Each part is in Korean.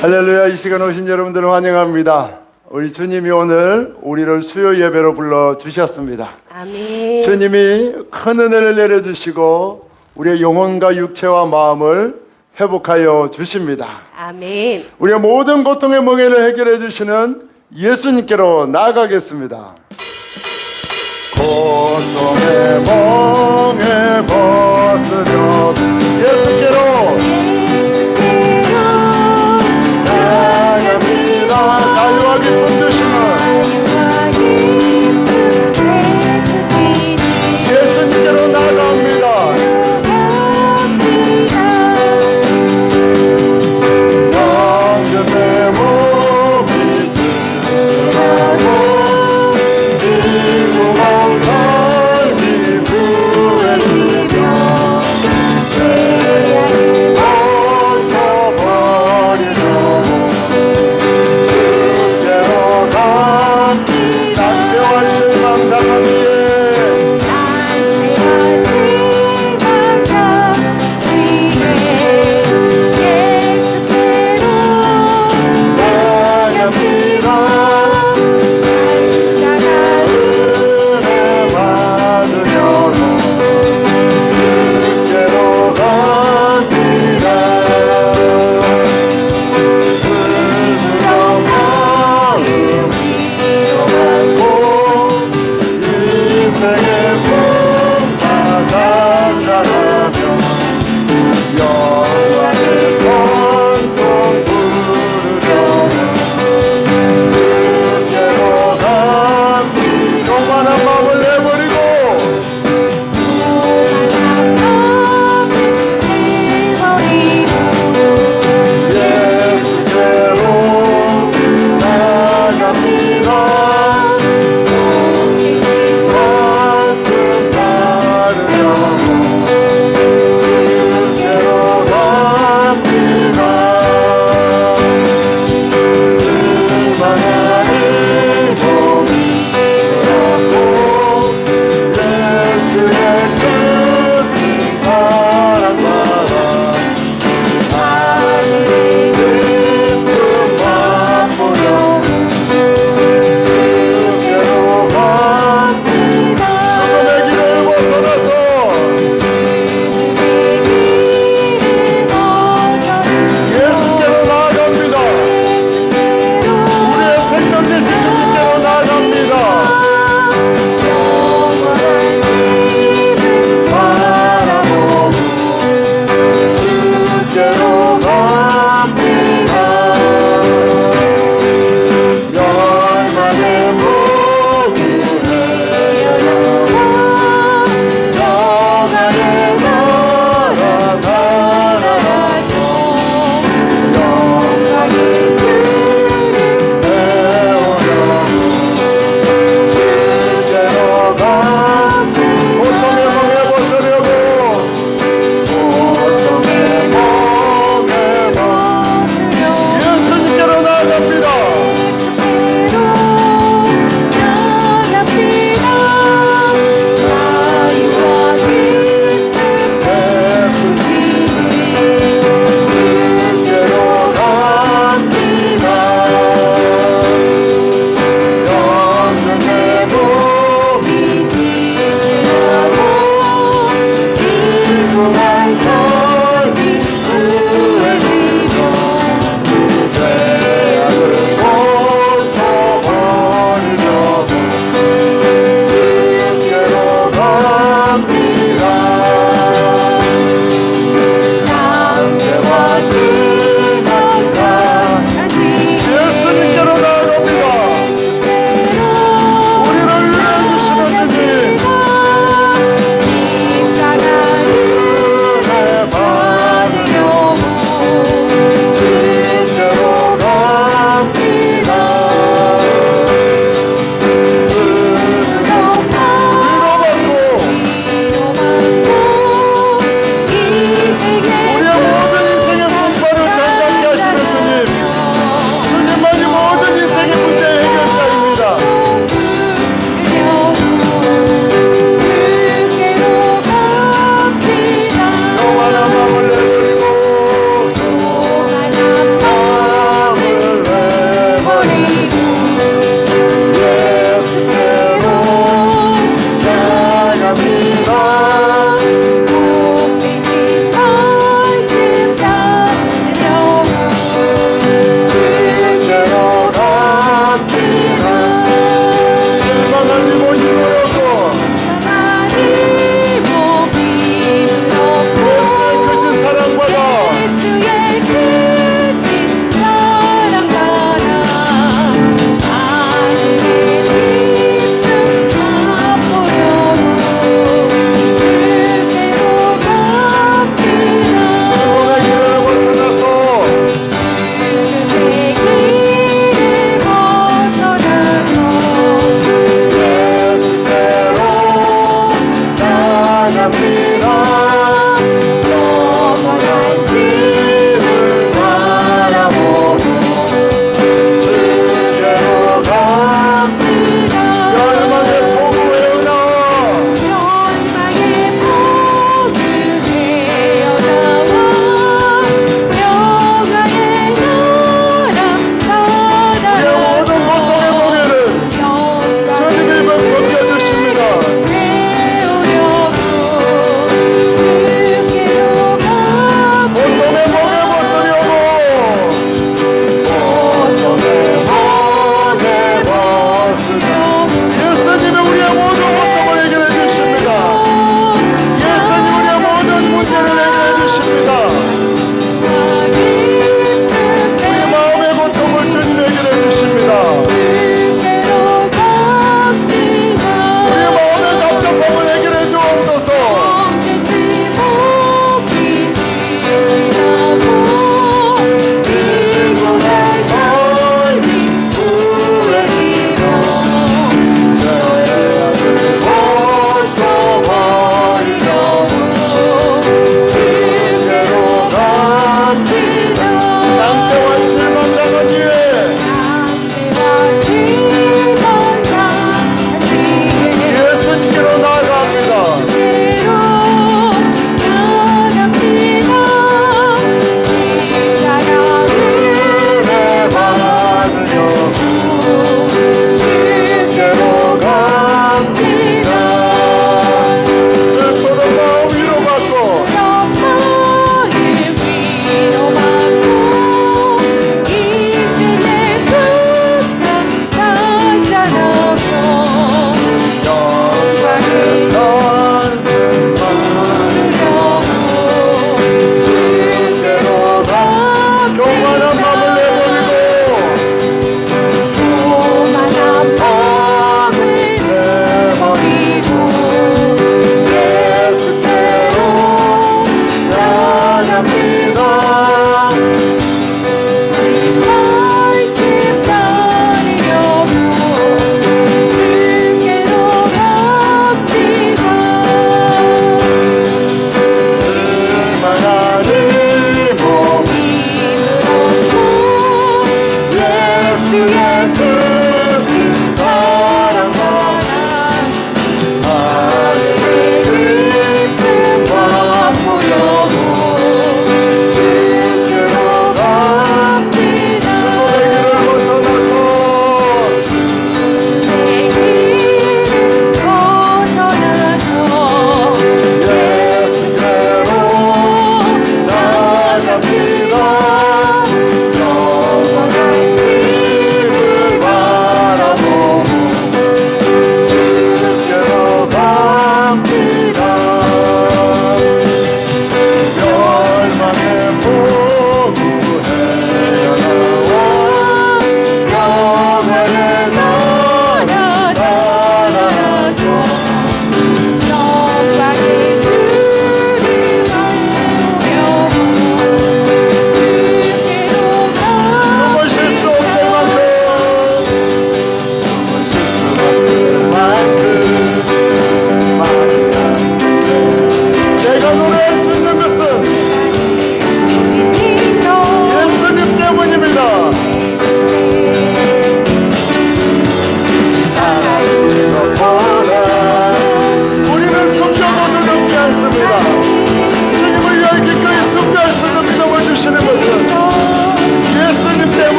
할렐루야. 이 시간 오신 여러분들을 환영합니다. 우리 주님이 오늘 우리를 수요 예배로 불러주셨습니다. 아멘. 주님이 큰 은혜를 내려주시고 우리의 영혼과 육체와 마음을 회복하여 주십니다. 아멘. 우리의 모든 고통의 멍에를 해결해 주시는 예수님께로 나아가겠습니다. 고통의 멍에 벗으려 예수께로 나아갑니다. 자유와 기쁨 주시는 예수님께로 나아갑니다. 영접의 몸이 드러나고 지구방 삶이 구해지며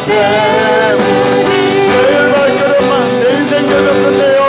내일 발걸음만 내 인생 여정인데요.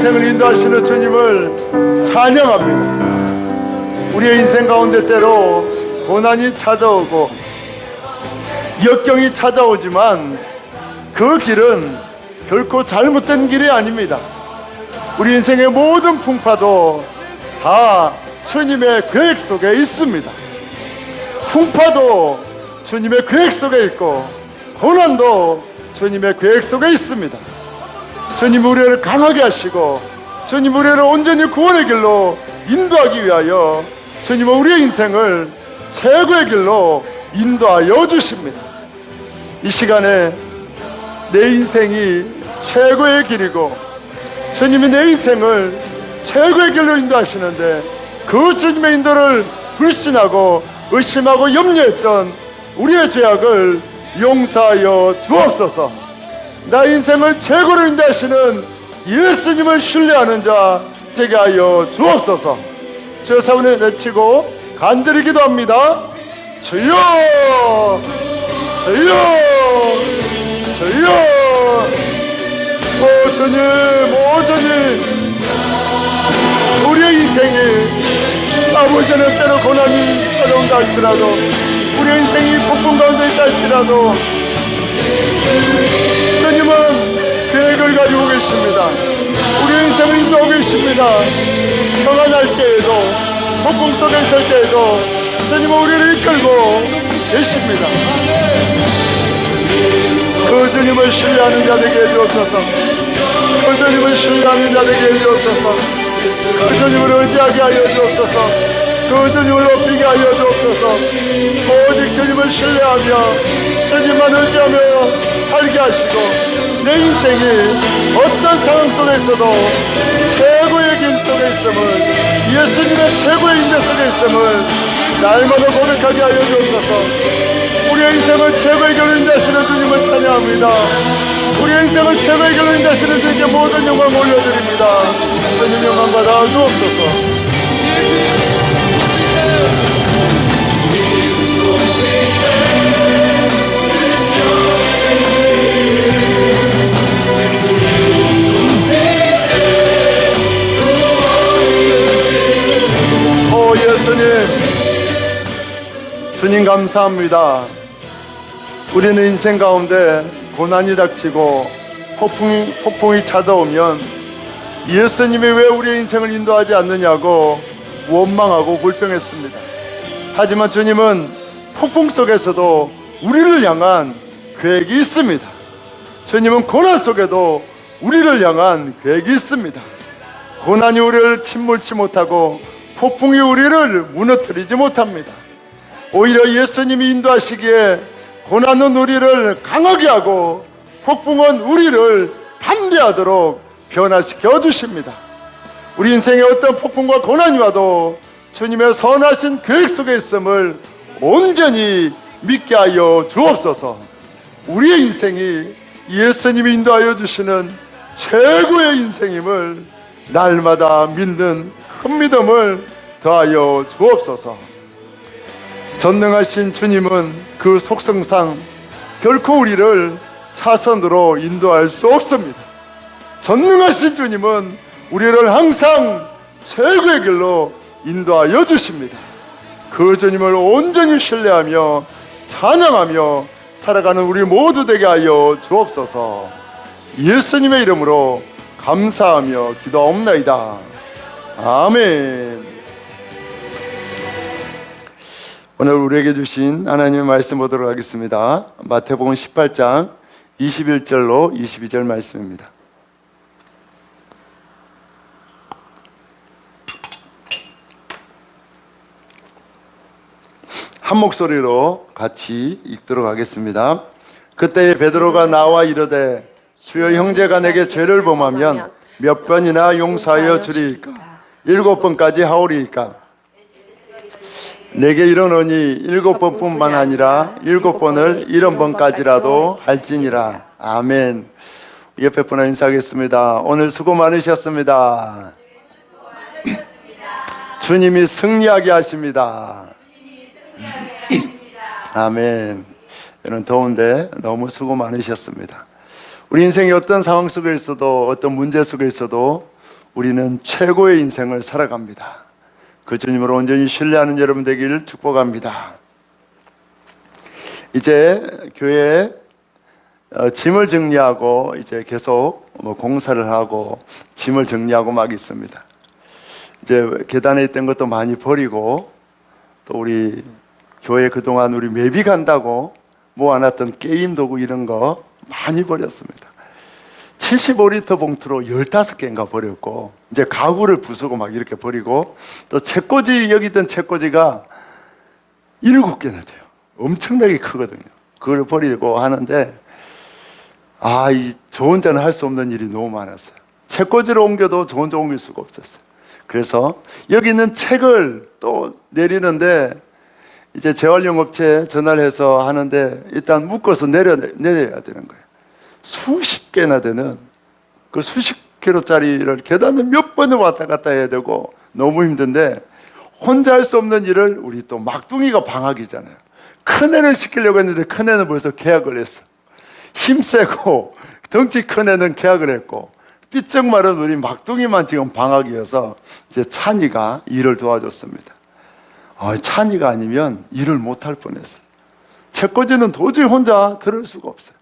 인생을 인도하시는 주님을 찬양합니다. 우리의 인생 가운데 때로 고난이 찾아오고 역경이 찾아오지만 그 길은 결코 잘못된 길이 아닙니다. 우리 인생의 모든 풍파도 다 주님의 계획 속에 있습니다. 풍파도 주님의 계획 속에 있고 고난도 주님의 계획 속에 있습니다. 주님 우리를 강하게 하시고 주님 우리를 온전히 구원의 길로 인도하기 위하여 주님은 우리의 인생을 최고의 길로 인도하여 주십니다. 이 시간에 내 인생이 최고의 길이고 주님이 내 인생을 최고의 길로 인도하시는데 그 주님의 인도를 불신하고 의심하고 염려했던 우리의 죄악을 용서하여 주옵소서. 나 인생을 최고로 인도하시는 예수님을 신뢰하는 자 되게 하여 주옵소서. 주여 사문에 내치고 간절히 기도합니다. 주여 주여 주여. 오 주님 오 주님, 우리의 인생이 아버지는 때로 고난이 찾아온다 할지라도 우리의 인생이 폭풍 가운데 있다 할지라도 주님은 계획을 가지고 계십니다. 우리의 인생을 인도하고 계십니다. 평안할 때에도 폭풍 속에 있을 때에도 주님은 우리를 이끌고 계십니다. 그 주님을 신뢰하는 자 되게 해주옵소서. 그 주님을 신뢰하는 자 되게 해주옵소서. 그 주님을 의지하게 하여 주옵소서. 그 주님을 높이게 하여 주옵소서. 오직 주님을 신뢰하며 주님만 의지하며 살게 하시고 내 인생이 어떤 상황 속에 있어도 최고의 길 속에 있음을, 예수님의 최고의 인재 속에 있음을 날마다 고백하게 하여 주옵소서. 우리의 인생을 최고의 길로 인도하시는 주님을 찬양합니다. 우리의 인생을 최고의 길로 인도하시는 주님께 모든 영광 올려드립니다. 주님 영광 받아 주옵소서. 오 예수님, 주님 감사합니다. 우리는 인생 가운데 고난이 닥치고 폭풍이 찾아오면 예수님이 왜 우리의 인생을 인도하지 않느냐고 원망하고 불평했습니다. 하지만 주님은 폭풍 속에서도 우리를 향한 계획이 있습니다. 주님은 고난 속에도 우리를 향한 계획이 있습니다. 고난이 우리를 침몰치 못하고 폭풍이 우리를 무너뜨리지 못합니다. 오히려 예수님이 인도하시기에 고난은 우리를 강하게 하고 폭풍은 우리를 담대하도록 변화시켜 주십니다. 우리 인생에 어떤 폭풍과 고난이 와도 주님의 선하신 계획 속에 있음을 온전히 믿게 하여 주옵소서. 우리의 인생이 예수님이 인도하여 주시는 최고의 인생임을 날마다 믿는 큰 믿음을 더하여 주옵소서. 전능하신 주님은 그 속성상 결코 우리를 차선으로 인도할 수 없습니다. 전능하신 주님은 우리를 항상 최고의 길로 인도하여 주십니다. 그 주님을 온전히 신뢰하며 찬양하며 살아가는 우리 모두 되게 하여 주옵소서. 예수님의 이름으로 감사하며 기도하옵나이다. 아멘. 오늘 우리에게 주신 하나님의 말씀 보도록 하겠습니다. 마태복음 18장 21절로 22절 말씀입니다. 한 목소리로 같이 읽도록 하겠습니다. 그때 베드로가 나와 이르되 주여, 형제가 내게 죄를 범하면 몇 번이나 용서하여 주리이까? 7번까지 하오리이까? 내게 이르노니 7번뿐만 아니라 7번을 70번까지라도 할지니라. 아멘. 옆에 분과 인사하겠습니다. 오늘 수고 많으셨습니다. 주님이 승리하게 하십니다. 아멘. 여러분, 더운데 너무 수고 많으셨습니다. 우리 인생의 어떤 상황 속에 있어도, 어떤 문제 속에 있어도 우리는 최고의 인생을 살아갑니다. 그 주님을 온전히 신뢰하는 여러분 되기를 축복합니다. 이제 교회에 짐을 정리하고 이제 계속 공사를 하고 짐을 정리하고 막 있습니다. 이제 계단에 있던 것도 많이 버리고, 또 우리 교회 그동안 우리 매비 간다고 모아놨던 게임 도구 이런 거 많이 버렸습니다. 75리터 봉투로 15개인가 버렸고, 이제 가구를 부수고 막 이렇게 버리고, 또 책꽂이, 여기 있던 책꽂이가 7개나 돼요. 엄청나게 크거든요. 그걸 버리고 하는데, 저 혼자는 할 수 없는 일이 너무 많았어요. 책꽂이를 옮겨도 저 혼자 옮길 수가 없었어요. 그래서 여기 있는 책을 또 내리는데, 이제 재활용업체에 전화를 해서 하는데 일단 묶어서 내려야 되는 거예요. 수십 개나 되는 그 수십 킬로짜리를 계단을 몇 번을 왔다 갔다 해야 되고 너무 힘든데, 혼자 할 수 없는 일을 우리 또 막둥이가 방학이잖아요. 큰애는 시키려고 했는데 큰애는 벌써 계약을 했어. 힘세고 덩치 큰 애는 계약을 했고, 삐쩍 마른 우리 막둥이만 지금 방학이어서 이제 찬이가 일을 도와줬습니다. 찬이가 아니면 일을 못할 뻔했어요. 책꽂이는 도저히 혼자 들을 수가 없어요.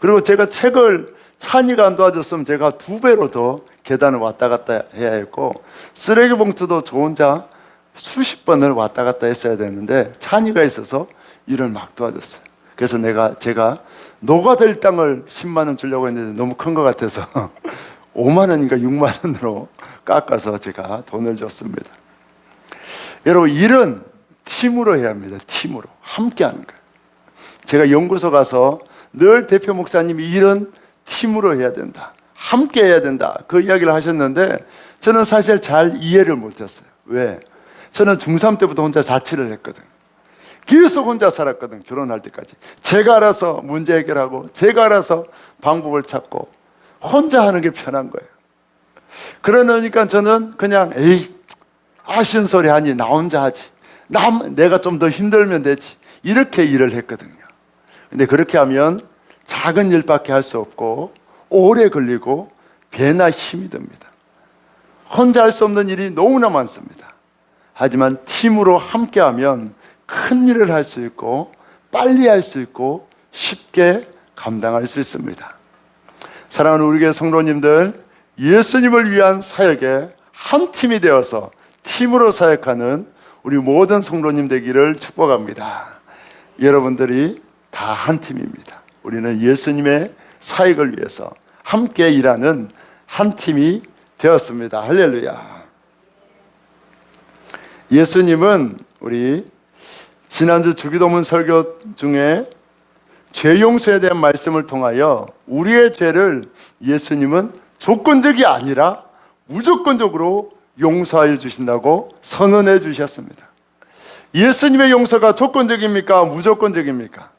그리고 제가 책을 찬이가 안 도와줬으면 제가 2배로 더 계단을 왔다 갔다 해야 했고, 쓰레기 봉투도 저 혼자 수십 번을 왔다 갔다 했어야 되는데 찬이가 있어서 일을 막 도와줬어요. 그래서 제가 노가될 땅을 10만 원 주려고 했는데 너무 큰 것 같아서 5만 원인가 6만 원으로 깎아서 제가 돈을 줬습니다. 여러분, 일은 팀으로 해야 합니다. 팀으로 함께 하는 거예요. 제가 연구소 가서 늘 대표 목사님이 일은 팀으로 해야 된다, 함께 해야 된다, 그 이야기를 하셨는데 저는 사실 잘 이해를 못했어요. 왜? 저는 중3 때부터 혼자 자취를 했거든. 계속 혼자 살았거든. 결혼할 때까지. 제가 알아서 문제 해결하고 제가 알아서 방법을 찾고 혼자 하는 게 편한 거예요. 그러니까 저는 그냥 에이 아쉬운 소리 하니 나 혼자 하지. 내가 좀 더 힘들면 되지. 이렇게 일을 했거든요. 근데 그렇게 하면 작은 일밖에 할 수 없고 오래 걸리고 배나 힘이 듭니다. 혼자 할 수 없는 일이 너무나 많습니다. 하지만 팀으로 함께하면 큰 일을 할 수 있고 빨리 할 수 있고 쉽게 감당할 수 있습니다. 사랑하는 우리 교회 성도님들, 예수님을 위한 사역에 한 팀이 되어서 팀으로 사역하는 우리 모든 성도님 되기를 축복합니다. 여러분들이 다 한 팀입니다. 우리는 예수님의 사역을 위해서 함께 일하는 한 팀이 되었습니다. 할렐루야. 예수님은 우리 지난주 주기도문 설교 중에 죄 용서에 대한 말씀을 통하여 우리의 죄를 예수님은 조건적이 아니라 무조건적으로 용서하여 주신다고 선언해 주셨습니다. 예수님의 용서가 조건적입니까? 무조건적입니까?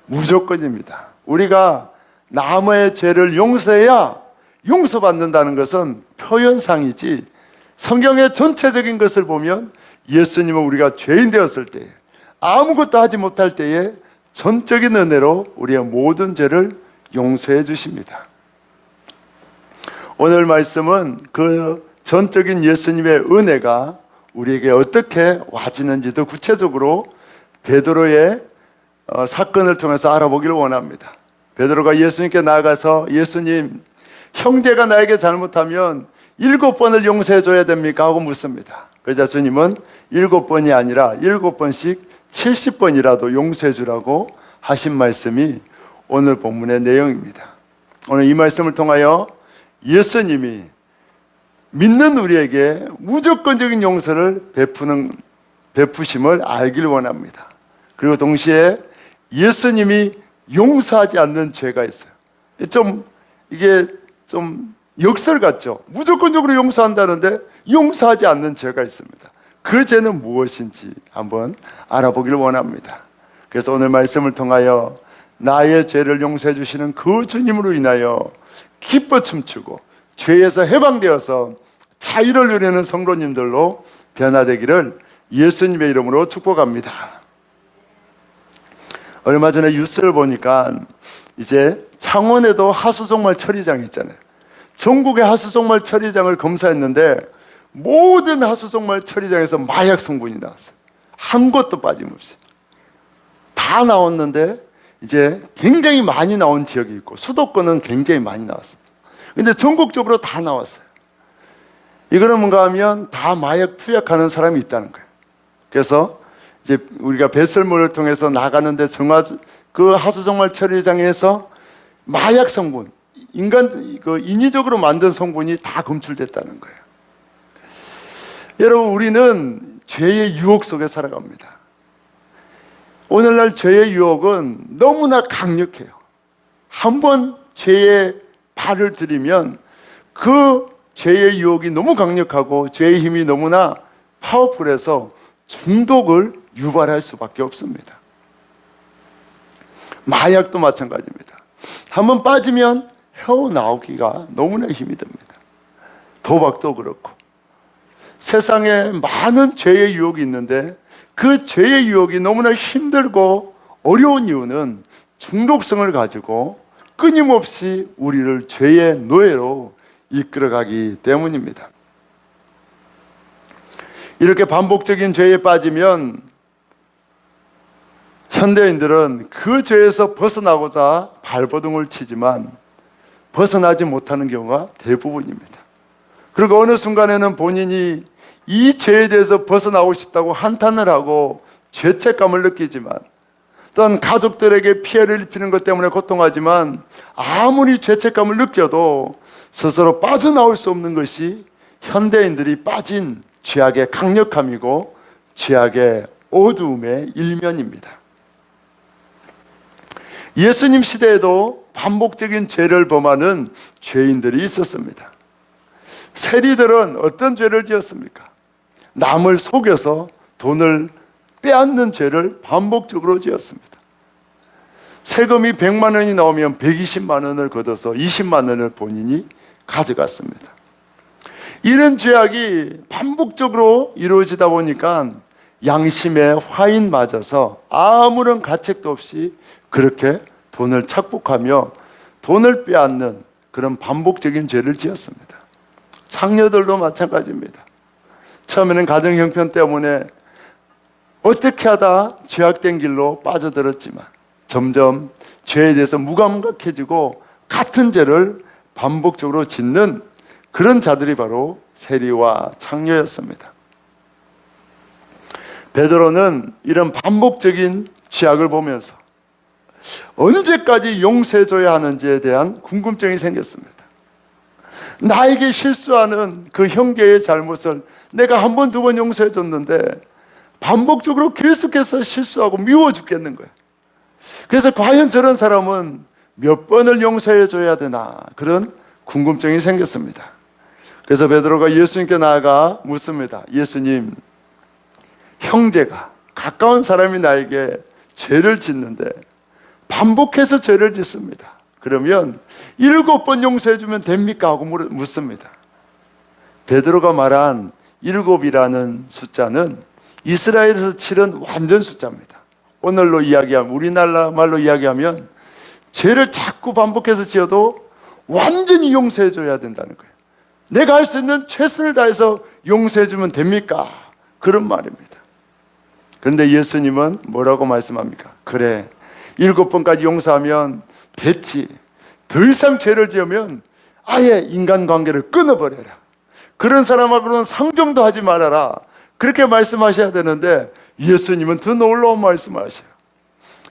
무조건입니다. 우리가 남의 죄를 용서해야 용서받는다는 것은 표현상이지, 성경의 전체적인 것을 보면 예수님은 우리가 죄인 되었을 때, 아무것도 하지 못할 때에 전적인 은혜로 우리의 모든 죄를 용서해 주십니다. 오늘 말씀은 그 전적인 예수님의 은혜가 우리에게 어떻게 와지는지도 구체적으로 베드로의 사건을 통해서 알아보기를 원합니다. 베드로가 예수님께 나아가서 예수님, 형제가 나에게 잘못하면 7번을 용서해 줘야 됩니까? 하고 묻습니다. 그러자 주님은 7번이 아니라 7번씩 70번이라도 용서해 주라고 하신 말씀이 오늘 본문의 내용입니다. 오늘 이 말씀을 통하여 예수님이 믿는 우리에게 무조건적인 용서를 베푸심을 알기를 원합니다. 그리고 동시에 예수님이 용서하지 않는 죄가 있어요. 이게 좀 역설 같죠? 무조건적으로 용서한다는데 용서하지 않는 죄가 있습니다. 그 죄는 무엇인지 한번 알아보기를 원합니다. 그래서 오늘 말씀을 통하여 나의 죄를 용서해 주시는 그 주님으로 인하여 기뻐 춤추고 죄에서 해방되어서 자유를 누리는 성도님들로 변화되기를 예수님의 이름으로 축복합니다. 얼마 전에 뉴스를 보니까 이제 창원에도 하수종말 처리장이 있잖아요. 전국의 하수종말 처리장을 검사했는데 모든 하수종말 처리장에서 마약 성분이 나왔어요. 한 것도 빠짐없이 다 나왔는데 이제 굉장히 많이 나온 지역이 있고 수도권은 굉장히 많이 나왔습니다. 근데 전국적으로 다 나왔어요. 이거는 뭔가 하면 다 마약 투약하는 사람이 있다는 거예요. 그래서 이제 우리가 배설물을 통해서 나가는데 그 하수종말 처리장에서 마약 성분, 인위적으로 만든 성분이 다 검출됐다는 거예요. 여러분, 우리는 죄의 유혹 속에 살아갑니다. 오늘날 죄의 유혹은 너무나 강력해요. 한번 죄에 발을 들이면 그 죄의 유혹이 너무 강력하고 죄의 힘이 너무나 파워풀해서 중독을 유발할 수밖에 없습니다. 마약도 마찬가지입니다. 한번 빠지면 헤어나오기가 너무나 힘이 듭니다. 도박도 그렇고 세상에 많은 죄의 유혹이 있는데 그 죄의 유혹이 너무나 힘들고 어려운 이유는 중독성을 가지고 끊임없이 우리를 죄의 노예로 이끌어가기 때문입니다. 이렇게 반복적인 죄에 빠지면 현대인들은 그 죄에서 벗어나고자 발버둥을 치지만 벗어나지 못하는 경우가 대부분입니다. 그리고 어느 순간에는 본인이 이 죄에 대해서 벗어나고 싶다고 한탄을 하고 죄책감을 느끼지만, 또한 가족들에게 피해를 입히는 것 때문에 고통하지만 아무리 죄책감을 느껴도 스스로 빠져나올 수 없는 것이 현대인들이 빠진 죄악의 강력함이고 죄악의 어두움의 일면입니다. 예수님 시대에도 반복적인 죄를 범하는 죄인들이 있었습니다. 세리들은 어떤 죄를 지었습니까? 남을 속여서 돈을 빼앗는 죄를 반복적으로 지었습니다. 세금이 100만 원이 나오면 120만 원을 걷어서 20만 원을 본인이 가져갔습니다. 이런 죄악이 반복적으로 이루어지다 보니까 양심에 화인 맞아서 아무런 가책도 없이 그렇게 돈을 착복하며 돈을 빼앗는 그런 반복적인 죄를 지었습니다. 창녀들도 마찬가지입니다. 처음에는 가정 형편 때문에 어떻게 하다 죄악된 길로 빠져들었지만 점점 죄에 대해서 무감각해지고 같은 죄를 반복적으로 짓는 그런 자들이 바로 세리와 창녀였습니다. 베드로는 이런 반복적인 죄악을 보면서 언제까지 용서해줘야 하는지에 대한 궁금증이 생겼습니다. 나에게 실수하는 그 형제의 잘못을 내가 한 번, 두 번 용서해줬는데 반복적으로 계속해서 실수하고 미워 죽겠는 거예요. 그래서 과연 저런 사람은 몇 번을 용서해줘야 되나, 그런 궁금증이 생겼습니다. 그래서 베드로가 예수님께 나아가 묻습니다. 예수님, 형제가, 가까운 사람이 나에게 죄를 짓는데 반복해서 죄를 짓습니다. 그러면 7번 용서해주면 됩니까? 하고 묻습니다. 베드로가 말한 7이라는 숫자는 이스라엘에서 치른 완전 숫자입니다. 오늘로 이야기하면, 우리나라 말로 이야기하면 죄를 자꾸 반복해서 지어도 완전히 용서해줘야 된다는 거예요. 내가 할 수 있는 최선을 다해서 용서해주면 됩니까? 그런 말입니다. 그런데 예수님은 뭐라고 말씀합니까? 그래, 7번까지 용서하면 됐지. 더 이상 죄를 지으면 아예 인간관계를 끊어버려라. 그런 사람하고는 상종도 하지 말아라. 그렇게 말씀하셔야 되는데 예수님은 더 놀라운 말씀하셔요.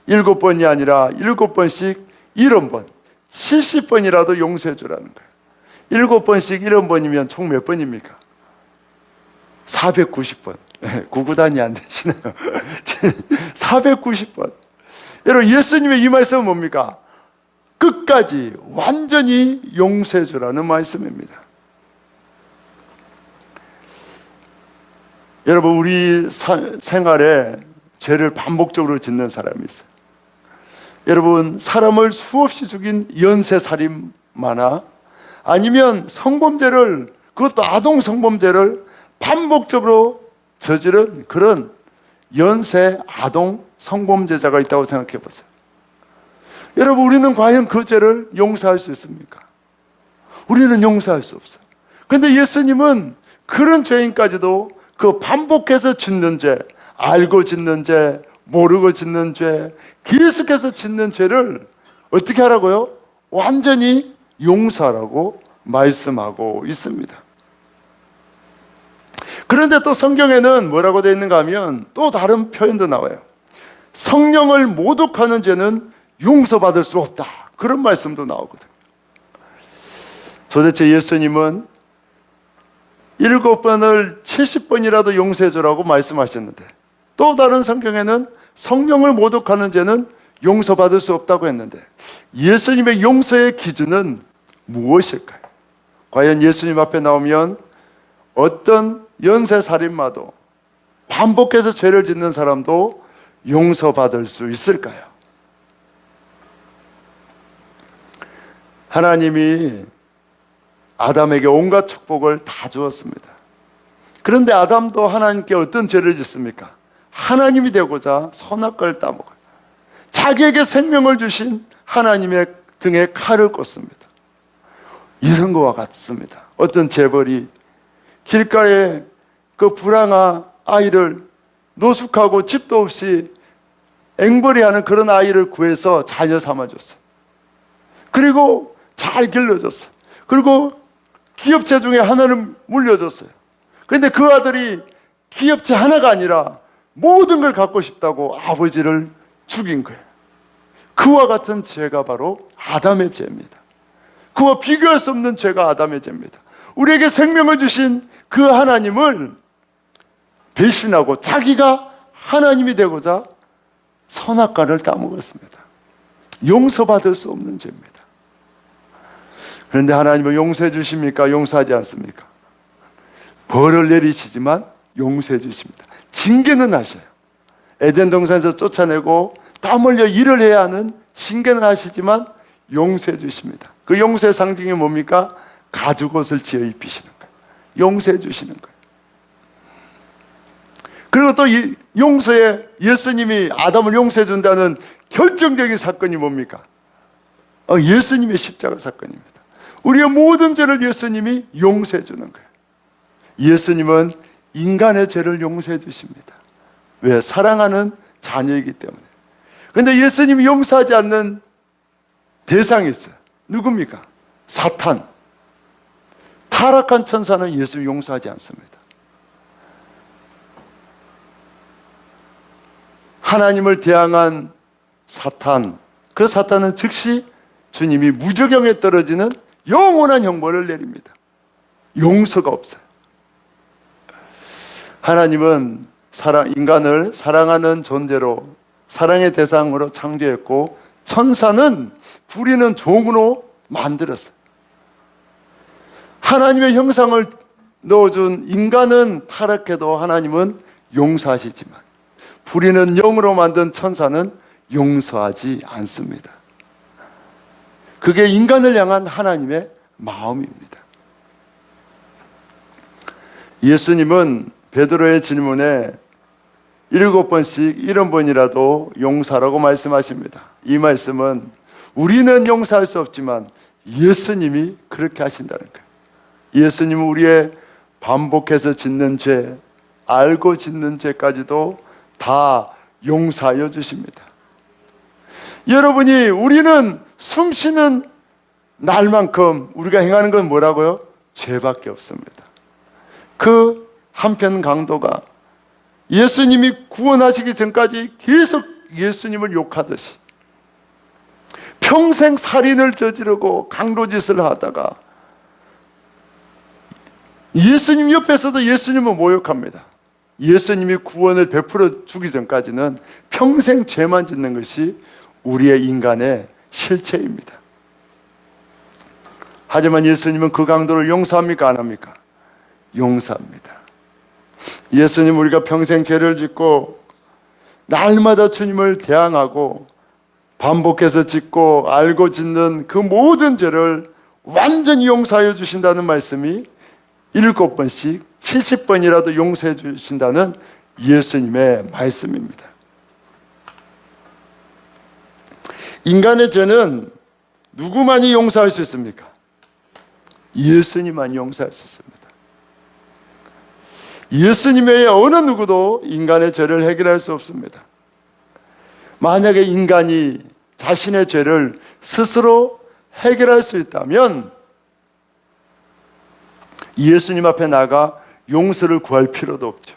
7번이 아니라 7번씩 70번, 70번이라도 용서해 주라는 거예요. 7번씩 70번이면 총 몇 번입니까? 490번. 구구단이 안 되시네요. 490번. 여러분, 예수님의 이 말씀은 뭡니까? 끝까지 완전히 용서해 주라는 말씀입니다. 여러분, 우리 생활에 죄를 반복적으로 짓는 사람이 있어요. 여러분, 사람을 수없이 죽인 연쇄살인마나 아니면 성범죄를, 그것도 아동 성범죄를 반복적으로 저지른 그런 연쇄 아동 성범죄자가 있다고 생각해 보세요. 여러분, 우리는 과연 그 죄를 용서할 수 있습니까? 우리는 용서할 수 없어요. 그런데 예수님은 그런 죄인까지도 그 반복해서 짓는 죄, 알고 짓는 죄, 모르고 짓는 죄, 계속해서 짓는 죄를 어떻게 하라고요? 완전히 용서하라고 말씀하고 있습니다. 그런데 또 성경에는 뭐라고 되어 있는가 하면 또 다른 표현도 나와요. 성령을 모독하는 죄는 용서받을 수 없다, 그런 말씀도 나오거든요. 도대체 예수님은 7번을 70번이라도 용서해 주라고 말씀하셨는데 또 다른 성경에는 성령을 모독하는 죄는 용서받을 수 없다고 했는데 예수님의 용서의 기준은 무엇일까요? 과연 예수님 앞에 나오면 어떤 연쇄살인마도, 반복해서 죄를 짓는 사람도 용서받을 수 있을까요? 하나님이 아담에게 온갖 축복을 다 주었습니다. 그런데 아담도 하나님께 어떤 죄를 짓습니까? 하나님이 되고자 선악과를 따먹어요. 자기에게 생명을 주신 하나님의 등에 칼을 꽂습니다. 이런 것과 같습니다. 어떤 재벌이 길가에 그 불황아 아이를, 노숙하고 집도 없이 앵벌이하는 그런 아이를 구해서 자녀 삼아줬어요. 그리고 잘 길러줬어요. 그리고 기업체 중에 하나를 물려줬어요. 그런데 그 아들이 기업체 하나가 아니라 모든 걸 갖고 싶다고 아버지를 죽인 거예요. 그와 같은 죄가 바로 아담의 죄입니다. 그와 비교할 수 없는 죄가 아담의 죄입니다. 우리에게 생명을 주신 그 하나님을 배신하고 자기가 하나님이 되고자 선악과를 따먹었습니다. 용서받을 수 없는 죄입니다. 그런데 하나님은 용서해 주십니까? 용서하지 않습니까? 벌을 내리시지만 용서해 주십니다. 징계는 하셔요. 에덴 동산에서 쫓아내고 땀 흘려 일을 해야 하는 징계는 하시지만 용서해 주십니다. 그 용서의 상징이 뭡니까? 가죽옷을 지어 입히시는 거예요. 용서해 주시는 거예요. 그리고 또 이 용서에 예수님이 아담을 용서해 준다는 결정적인 사건이 뭡니까? 예수님의 십자가 사건입니다. 우리의 모든 죄를 예수님이 용서해 주는 거예요. 예수님은 인간의 죄를 용서해 주십니다. 왜? 사랑하는 자녀이기 때문에. 그런데 예수님이 용서하지 않는 대상이 있어요. 누굽니까? 사탄. 타락한 천사는 예수를 용서하지 않습니다. 하나님을 대항한 사탄, 그 사탄은 즉시 주님이 무저경에 떨어지는 영원한 형벌을 내립니다. 용서가 없어요. 하나님은 인간을 사랑하는 존재로, 사랑의 대상으로 창조했고, 천사는 부리는 종으로 만들었어요. 하나님의 형상을 넣어준 인간은 타락해도 하나님은 용서하시지만, 부리는 영으로 만든 천사는 용서하지 않습니다. 그게 인간을 향한 하나님의 마음입니다. 예수님은 베드로의 질문에 7번씩 70번이라도 용서하라고 말씀하십니다. 이 말씀은 우리는 용서할 수 없지만 예수님이 그렇게 하신다는 거예요. 예수님은 우리의 반복해서 짓는 죄, 알고 짓는 죄까지도 다 용서하여 주십니다. 여러분이 우리는 숨쉬는 날만큼 우리가 행하는 건 뭐라고요? 죄밖에 없습니다. 그 한편 강도가 예수님이 구원하시기 전까지 계속 예수님을 욕하듯이 평생 살인을 저지르고 강도짓을 하다가 예수님 옆에서도 예수님을 모욕합니다. 예수님이 구원을 베풀어 주기 전까지는 평생 죄만 짓는 것이 우리의 인간의 실체입니다. 하지만 예수님은 그 강도를 용서합니까? 안 합니까? 용서합니다. 예수님, 우리가 평생 죄를 짓고 날마다 주님을 대항하고 반복해서 짓고 알고 짓는 그 모든 죄를 완전히 용서하여 주신다는 말씀이 7번씩 70번이라도 용서해 주신다는 예수님의 말씀입니다. 인간의 죄는 누구만이 용서할 수 있습니까? 예수님만이 용서할 수 있습니다. 예수님 외에 어느 누구도 인간의 죄를 해결할 수 없습니다. 만약에 인간이 자신의 죄를 스스로 해결할 수 있다면 예수님 앞에 나가 용서를 구할 필요도 없죠.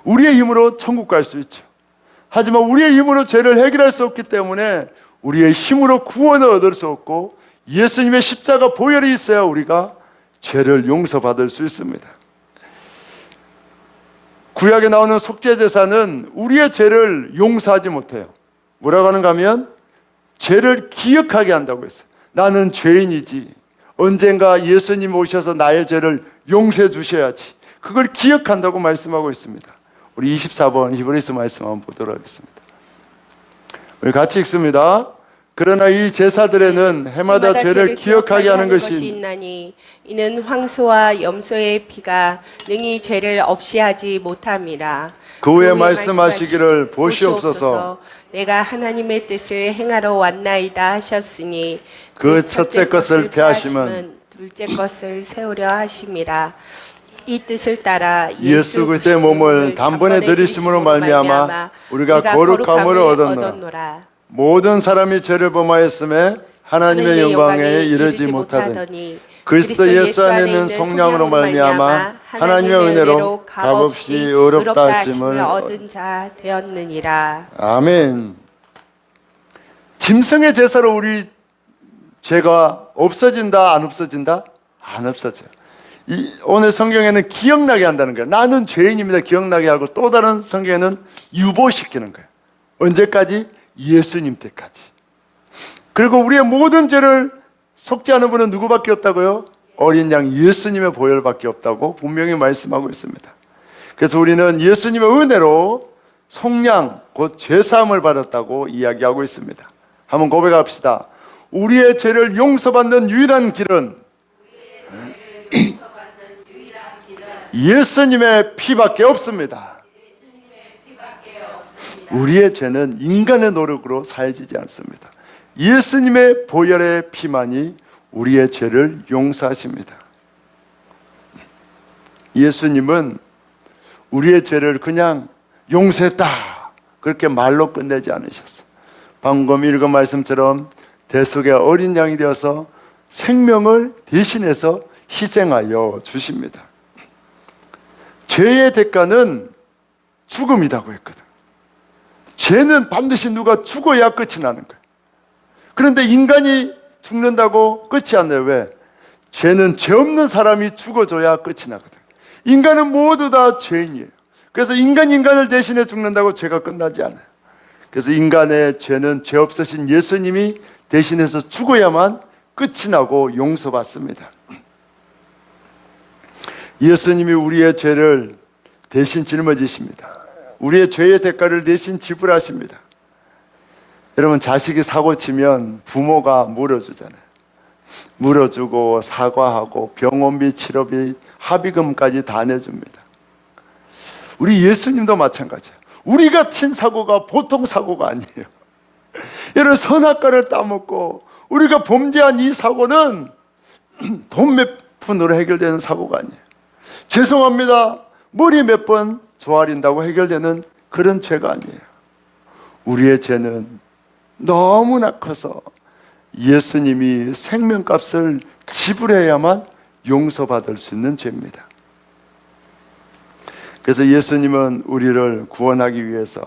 우리의 힘으로 천국 갈 수 있죠. 하지만 우리의 힘으로 죄를 해결할 수 없기 때문에 우리의 힘으로 구원을 얻을 수 없고, 예수님의 십자가 보혈이 있어야 우리가 죄를 용서받을 수 있습니다. 구약에 나오는 속죄제사는 우리의 죄를 용서하지 못해요. 뭐라고 하는가 하면 죄를 기억하게 한다고 했어요. 나는 죄인이지, 언젠가 예수님 오셔서 나의 죄를 용서해 주셔야지, 그걸 기억한다고 말씀하고 있습니다. 우리 24번 히브리서 말씀 한번 보도록 하겠습니다. 우리 같이 읽습니다. 그러나 이 제사들에는 해마다 죄를 기억하게 하는 것이 있나니 이는 황소와 염소의 피가 능히 죄를 없이 하지 못함이라. 그 후에 말씀하시기를 보시옵소서, 내가 하나님의 뜻을 행하러 왔나이다 하셨으니 그 첫째 것을 폐하심은 둘째 것을 세우려 하심이라. 이 뜻을 따라 예수 그리스도의 몸을 단번에 들이심으로 말미암아 우리가 거룩함을 얻었노라. 모든 사람이 죄를 범하였음에 하나님의 영광에 이르지 못하더니 그리스도 예수 안에 있는 성령으로 말미암아 하나님의 은혜로 값없이 의롭다 하심을 얻은 자 되었느니라. 아멘. 짐승의 제사로 우리 죄가 없어진다, 안 없어진다? 안 없어져요. 오늘 성경에는 기억나게 한다는 거예요. 나는 죄인입니다 기억나게 하고, 또 다른 성경에는 유보시키는 거예요. 언제까지? 예수님 때까지. 그리고 우리의 모든 죄를 속죄하는 분은 누구밖에 없다고요? 어린 양 예수님의 보혈밖에 없다고 분명히 말씀하고 있습니다. 그래서 우리는 예수님의 은혜로 속량, 곧 죄사함을 받았다고 이야기하고 있습니다. 한번 고백합시다. 우리의 죄를 용서받는 유일한 길은 예수님의 피밖에 없습니다. 우리의 죄는 인간의 노력으로 사해지지 않습니다. 예수님의 보혈의 피만이 우리의 죄를 용서하십니다. 예수님은 우리의 죄를 그냥 용서했다 그렇게 말로 끝내지 않으셨어요. 방금 읽은 말씀처럼 대속의 어린 양이 되어서 생명을 대신해서 희생하여 주십니다. 죄의 대가는 죽음이라고 했거든. 죄는 반드시 누가 죽어야 끝이 나는 거예요. 그런데 인간이 죽는다고 끝이 안 나요. 왜? 죄는 죄 없는 사람이 죽어줘야 끝이 나거든. 인간은 모두 다 죄인이에요. 그래서 인간을 대신해 죽는다고 죄가 끝나지 않아요. 그래서 인간의 죄는 죄 없으신 예수님이 대신해서 죽어야만 끝이 나고 용서받습니다. 예수님이 우리의 죄를 대신 짊어지십니다. 우리의 죄의 대가를 대신 지불하십니다. 여러분, 자식이 사고 치면 부모가 물어주잖아요. 물어주고 사과하고 병원비, 치료비, 합의금까지 다 내줍니다. 우리 예수님도 마찬가지예요. 우리가 친 사고가 보통 사고가 아니에요. 여러분, 선악과를 따먹고 우리가 범죄한 이 사고는 돈 몇 푼으로 해결되는 사고가 아니에요. 죄송합니다, 머리 몇 번 조아린다고 해결되는 그런 죄가 아니에요. 우리의 죄는 너무나 커서 예수님이 생명값을 지불해야만 용서받을 수 있는 죄입니다. 그래서 예수님은 우리를 구원하기 위해서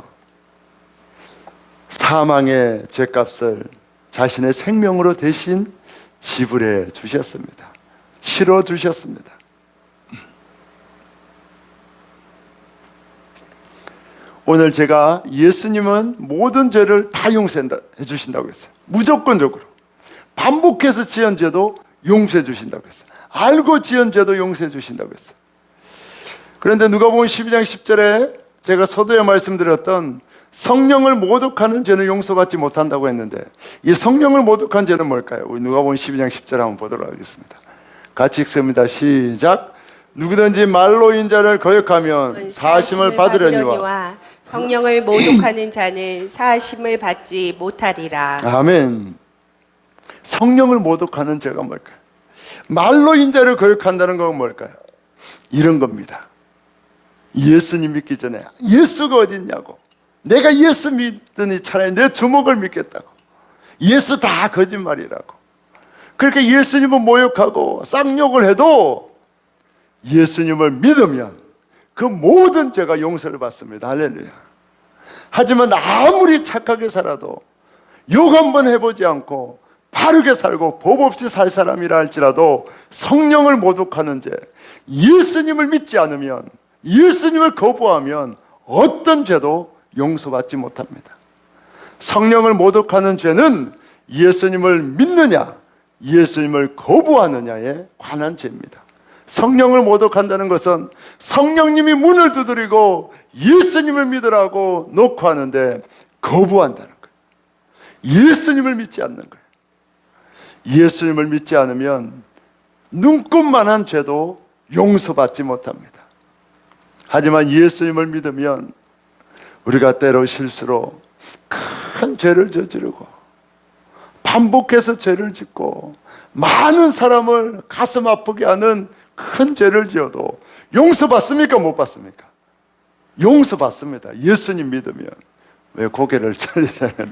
사망의 죄값을 자신의 생명으로 대신 지불해 주셨습니다. 치러 주셨습니다. 오늘 제가 예수님은 모든 죄를 다 용서해 주신다고 했어요. 무조건적으로. 반복해서 지은 죄도 용서해 주신다고 했어요. 알고 지은 죄도 용서해 주신다고 했어요. 그런데 누가복음 12장 10절에 제가 서두에 말씀드렸던 성령을 모독하는 죄는 용서받지 못한다고 했는데, 이 성령을 모독한 죄는 뭘까요? 우리 누가복음 12장 10절 한번 보도록 하겠습니다. 같이 읽습니다. 시작. 누구든지 말로 인자를 거역하면 사하심을 받으려니와 성령을 모독하는 자는 사하심을 받지 못하리라. 아멘. 성령을 모독하는 죄가 뭘까요? 말로 인자를 거역한다는 건 뭘까요? 이런 겁니다. 예수님 믿기 전에 예수가 어디 있냐고, 내가 예수 믿더니 차라리 내 주먹을 믿겠다고, 예수 다 거짓말이라고, 그렇게 예수님을 모욕하고 쌍욕을 해도 예수님을 믿으면 그 모든 죄가 용서를 받습니다. 할렐루야. 하지만 아무리 착하게 살아도 욕 한번 해보지 않고 바르게 살고 법 없이 살 사람이라 할지라도 성령을 모독하는 죄, 예수님을 믿지 않으면, 예수님을 거부하면 어떤 죄도 용서받지 못합니다. 성령을 모독하는 죄는 예수님을 믿느냐, 예수님을 거부하느냐에 관한 죄입니다. 성령을 모독한다는 것은 성령님이 문을 두드리고 예수님을 믿으라고 놓고 하는데 거부한다는 거예요. 예수님을 믿지 않는 거예요. 예수님을 믿지 않으면 눈꼽만한 죄도 용서받지 못합니다. 하지만 예수님을 믿으면 우리가 때로 실수로 큰 죄를 저지르고 반복해서 죄를 짓고 많은 사람을 가슴 아프게 하는 큰 죄를 지어도 용서받습니까? 못 받습니까? 용서받습니다. 예수님 믿으면. 왜 고개를 절리냐면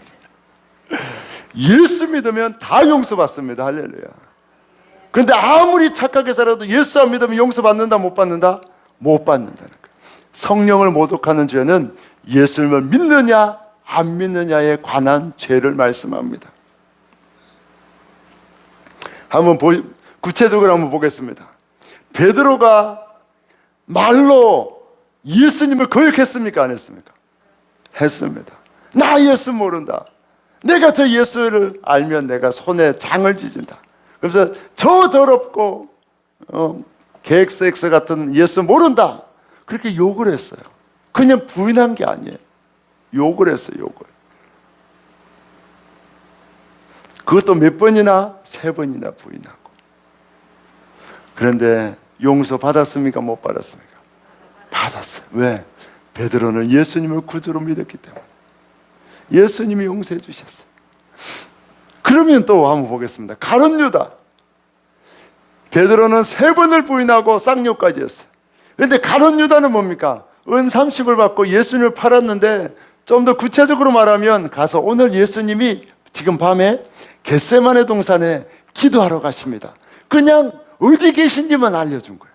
예수 믿으면 다 용서받습니다. 할렐루야. 그런데 아무리 착하게 살아도 예수 안 믿으면 용서받는다? 못 받는다? 못 받는다는 거예요. 성령을 모독하는 죄는 예수님을 믿느냐 안 믿느냐에 관한 죄를 말씀합니다. 한번 구체적으로 한번 보겠습니다. 베드로가 말로 예수님을 거역했습니까? 안 했습니까? 했습니다. 나 예수 모른다. 내가 저 예수를 알면 내가 손에 장을 찢은다. 그래서 저 더럽고 객섹스 같은 예수 모른다. 그렇게 욕을 했어요. 그냥 부인한 게 아니에요. 욕을 했어요. 욕을. 그것도 몇 번이나? 3번이나 부인하고. 그런데 용서 받았습니까? 못 받았습니까? 받았어요. 왜? 베드로는 예수님을 구주로 믿었기 때문에. 예수님이 용서해 주셨어요. 그러면 또 한번 보겠습니다. 가룟 유다. 베드로는 3번을 부인하고 쌍욕까지 했어요. 그런데 가룟 유다는 뭡니까? 은 30을 받고 예수님을 팔았는데, 좀 더 구체적으로 말하면 가서 오늘 예수님이 지금 밤에 겟세마네 동산에 기도하러 가십니다. 그냥 어디 계신지만 알려준 거예요.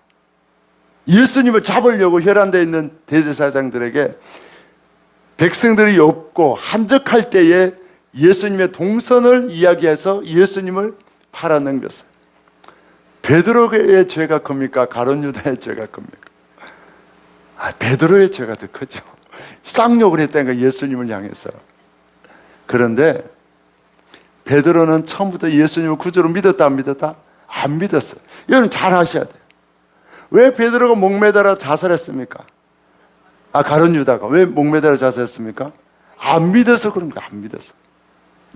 예수님을 잡으려고 혈안되어 있는 대제사장들에게 백성들이 없고 한적할 때에 예수님의 동선을 이야기해서 예수님을 팔아넘겼어요. 베드로의 죄가 큽니까? 가룟 유다의 죄가 큽니까? 베드로의 죄가 더 크죠. 쌍욕을 했다니까, 예수님을 향해서. 그런데 베드로는 처음부터 예수님을 구주로 믿었다 안 믿었다? 안 믿었어요. 이건 잘 아셔야 돼요. 왜 베드로가 목매달아 자살했습니까? 가룟 유다가 왜 목매달아 자살했습니까? 안 믿어서 그런 거예요. 안 믿어서.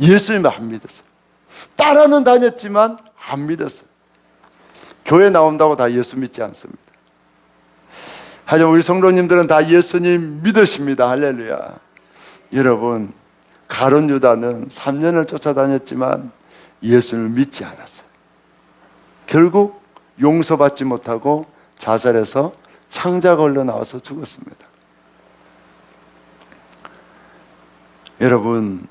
예수님을 안 믿었어. 따라는 다녔지만 안 믿었어. 교회 나온다고 다 예수 믿지 않습니다. 하지만 우리 성도님들은 다 예수님 믿으십니다. 할렐루야. 여러분, 가룟 유다는 3년을 쫓아다녔지만 예수를 믿지 않았어요. 결국 용서받지 못하고 자살해서 창자 걸려 나와서 죽었습니다. 여러분,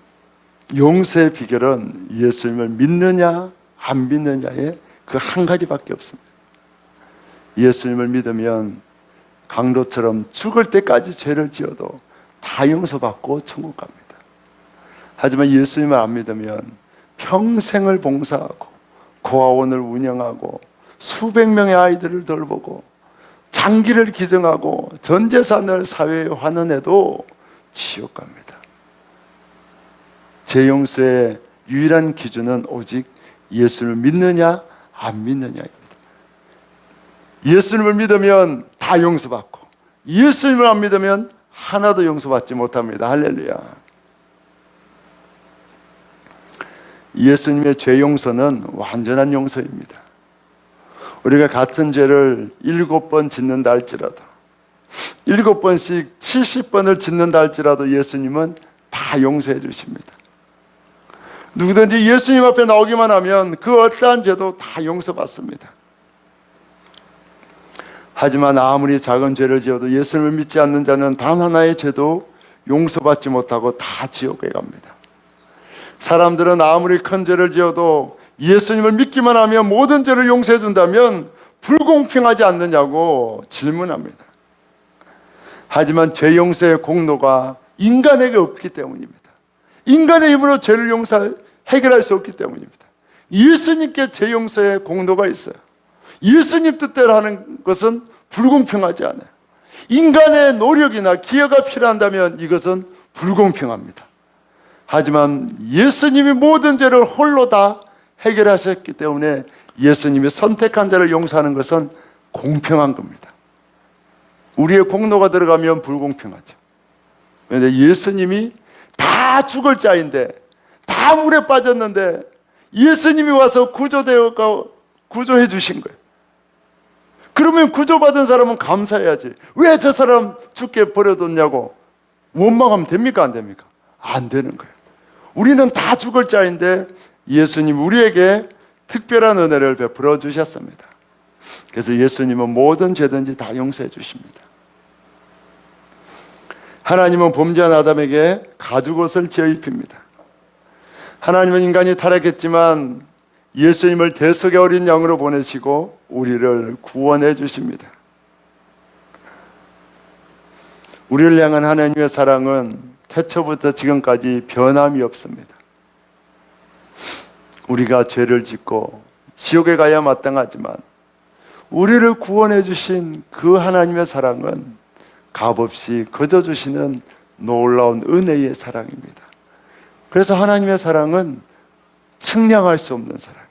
용서의 비결은 예수님을 믿느냐 안 믿느냐의 그 한 가지밖에 없습니다. 예수님을 믿으면 강도처럼 죽을 때까지 죄를 지어도 다 용서받고 천국 갑니다. 하지만 예수님을 안 믿으면 평생을 봉사하고 고아원을 운영하고 수백 명의 아이들을 돌보고 장기를 기증하고 전 재산을 사회에 환원해도 지옥 갑니다. 제 용서의 유일한 기준은 오직 예수를 믿느냐 안 믿느냐입니다. 예수님을 믿으면 다 용서받고, 예수님을 안 믿으면 하나도 용서받지 못합니다. 할렐루야. 예수님의 죄 용서는 완전한 용서입니다. 우리가 같은 죄를 7번 짓는다 할지라도, 7번씩 70번을 짓는다 할지라도 예수님은 다 용서해 주십니다. 누구든지 예수님 앞에 나오기만 하면 그 어떠한 죄도 다 용서받습니다. 하지만 아무리 작은 죄를 지어도 예수님을 믿지 않는 자는 단 하나의 죄도 용서받지 못하고 다 지옥에 갑니다. 사람들은 아무리 큰 죄를 지어도 예수님을 믿기만 하면 모든 죄를 용서해 준다면 불공평하지 않느냐고 질문합니다. 하지만 죄 용서의 공로가 인간에게 없기 때문입니다. 인간의 힘으로 죄를 해결할 수 없기 때문입니다. 예수님께 죄 용서의 공로가 있어요. 예수님 뜻대로 하는 것은 불공평하지 않아요. 인간의 노력이나 기여가 필요한다면 이것은 불공평합니다. 하지만 예수님이 모든 죄를 홀로 다 해결하셨기 때문에 예수님이 선택한 자를 용서하는 것은 공평한 겁니다. 우리의 공로가 들어가면 불공평하죠. 그런데 예수님이 다 죽을 자인데, 다 물에 빠졌는데 예수님이 와서 구조해 주신 거예요. 그러면 구조받은 사람은 감사해야지. 왜 저 사람 죽게 버려뒀냐고 원망하면 됩니까? 안 됩니까? 안 되는 거예요. 우리는 다 죽을 자인데 예수님 우리에게 특별한 은혜를 베풀어 주셨습니다. 그래서 예수님은 모든 죄든지 다 용서해 주십니다. 하나님은 범죄한 아담에게 가죽옷을 지어 입힙니다. 하나님은 인간이 타락했지만 예수님을 대속의 어린 양으로 보내시고 우리를 구원해 주십니다. 우리를 향한 하나님의 사랑은 태초부터 지금까지 변함이 없습니다. 우리가 죄를 짓고 지옥에 가야 마땅하지만 우리를 구원해 주신 그 하나님의 사랑은 값없이 거저 주시는 놀라운 은혜의 사랑입니다. 그래서 하나님의 사랑은 측량할 수 없는 사랑.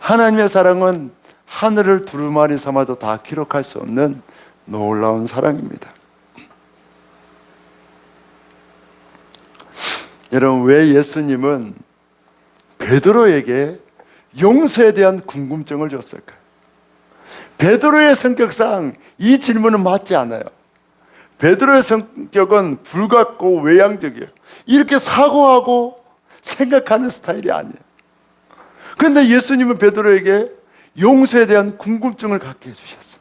하나님의 사랑은 하늘을 두루마리 삼아도 다 기록할 수 없는 놀라운 사랑입니다. 여러분, 왜 예수님은 베드로에게 용서에 대한 궁금증을 줬을까요? 베드로의 성격상 이 질문은 맞지 않아요. 베드로의 성격은 불같고 외향적이에요. 이렇게 사고하고 생각하는 스타일이 아니에요. 그런데 예수님은 베드로에게 용서에 대한 궁금증을 갖게 해주셨어요.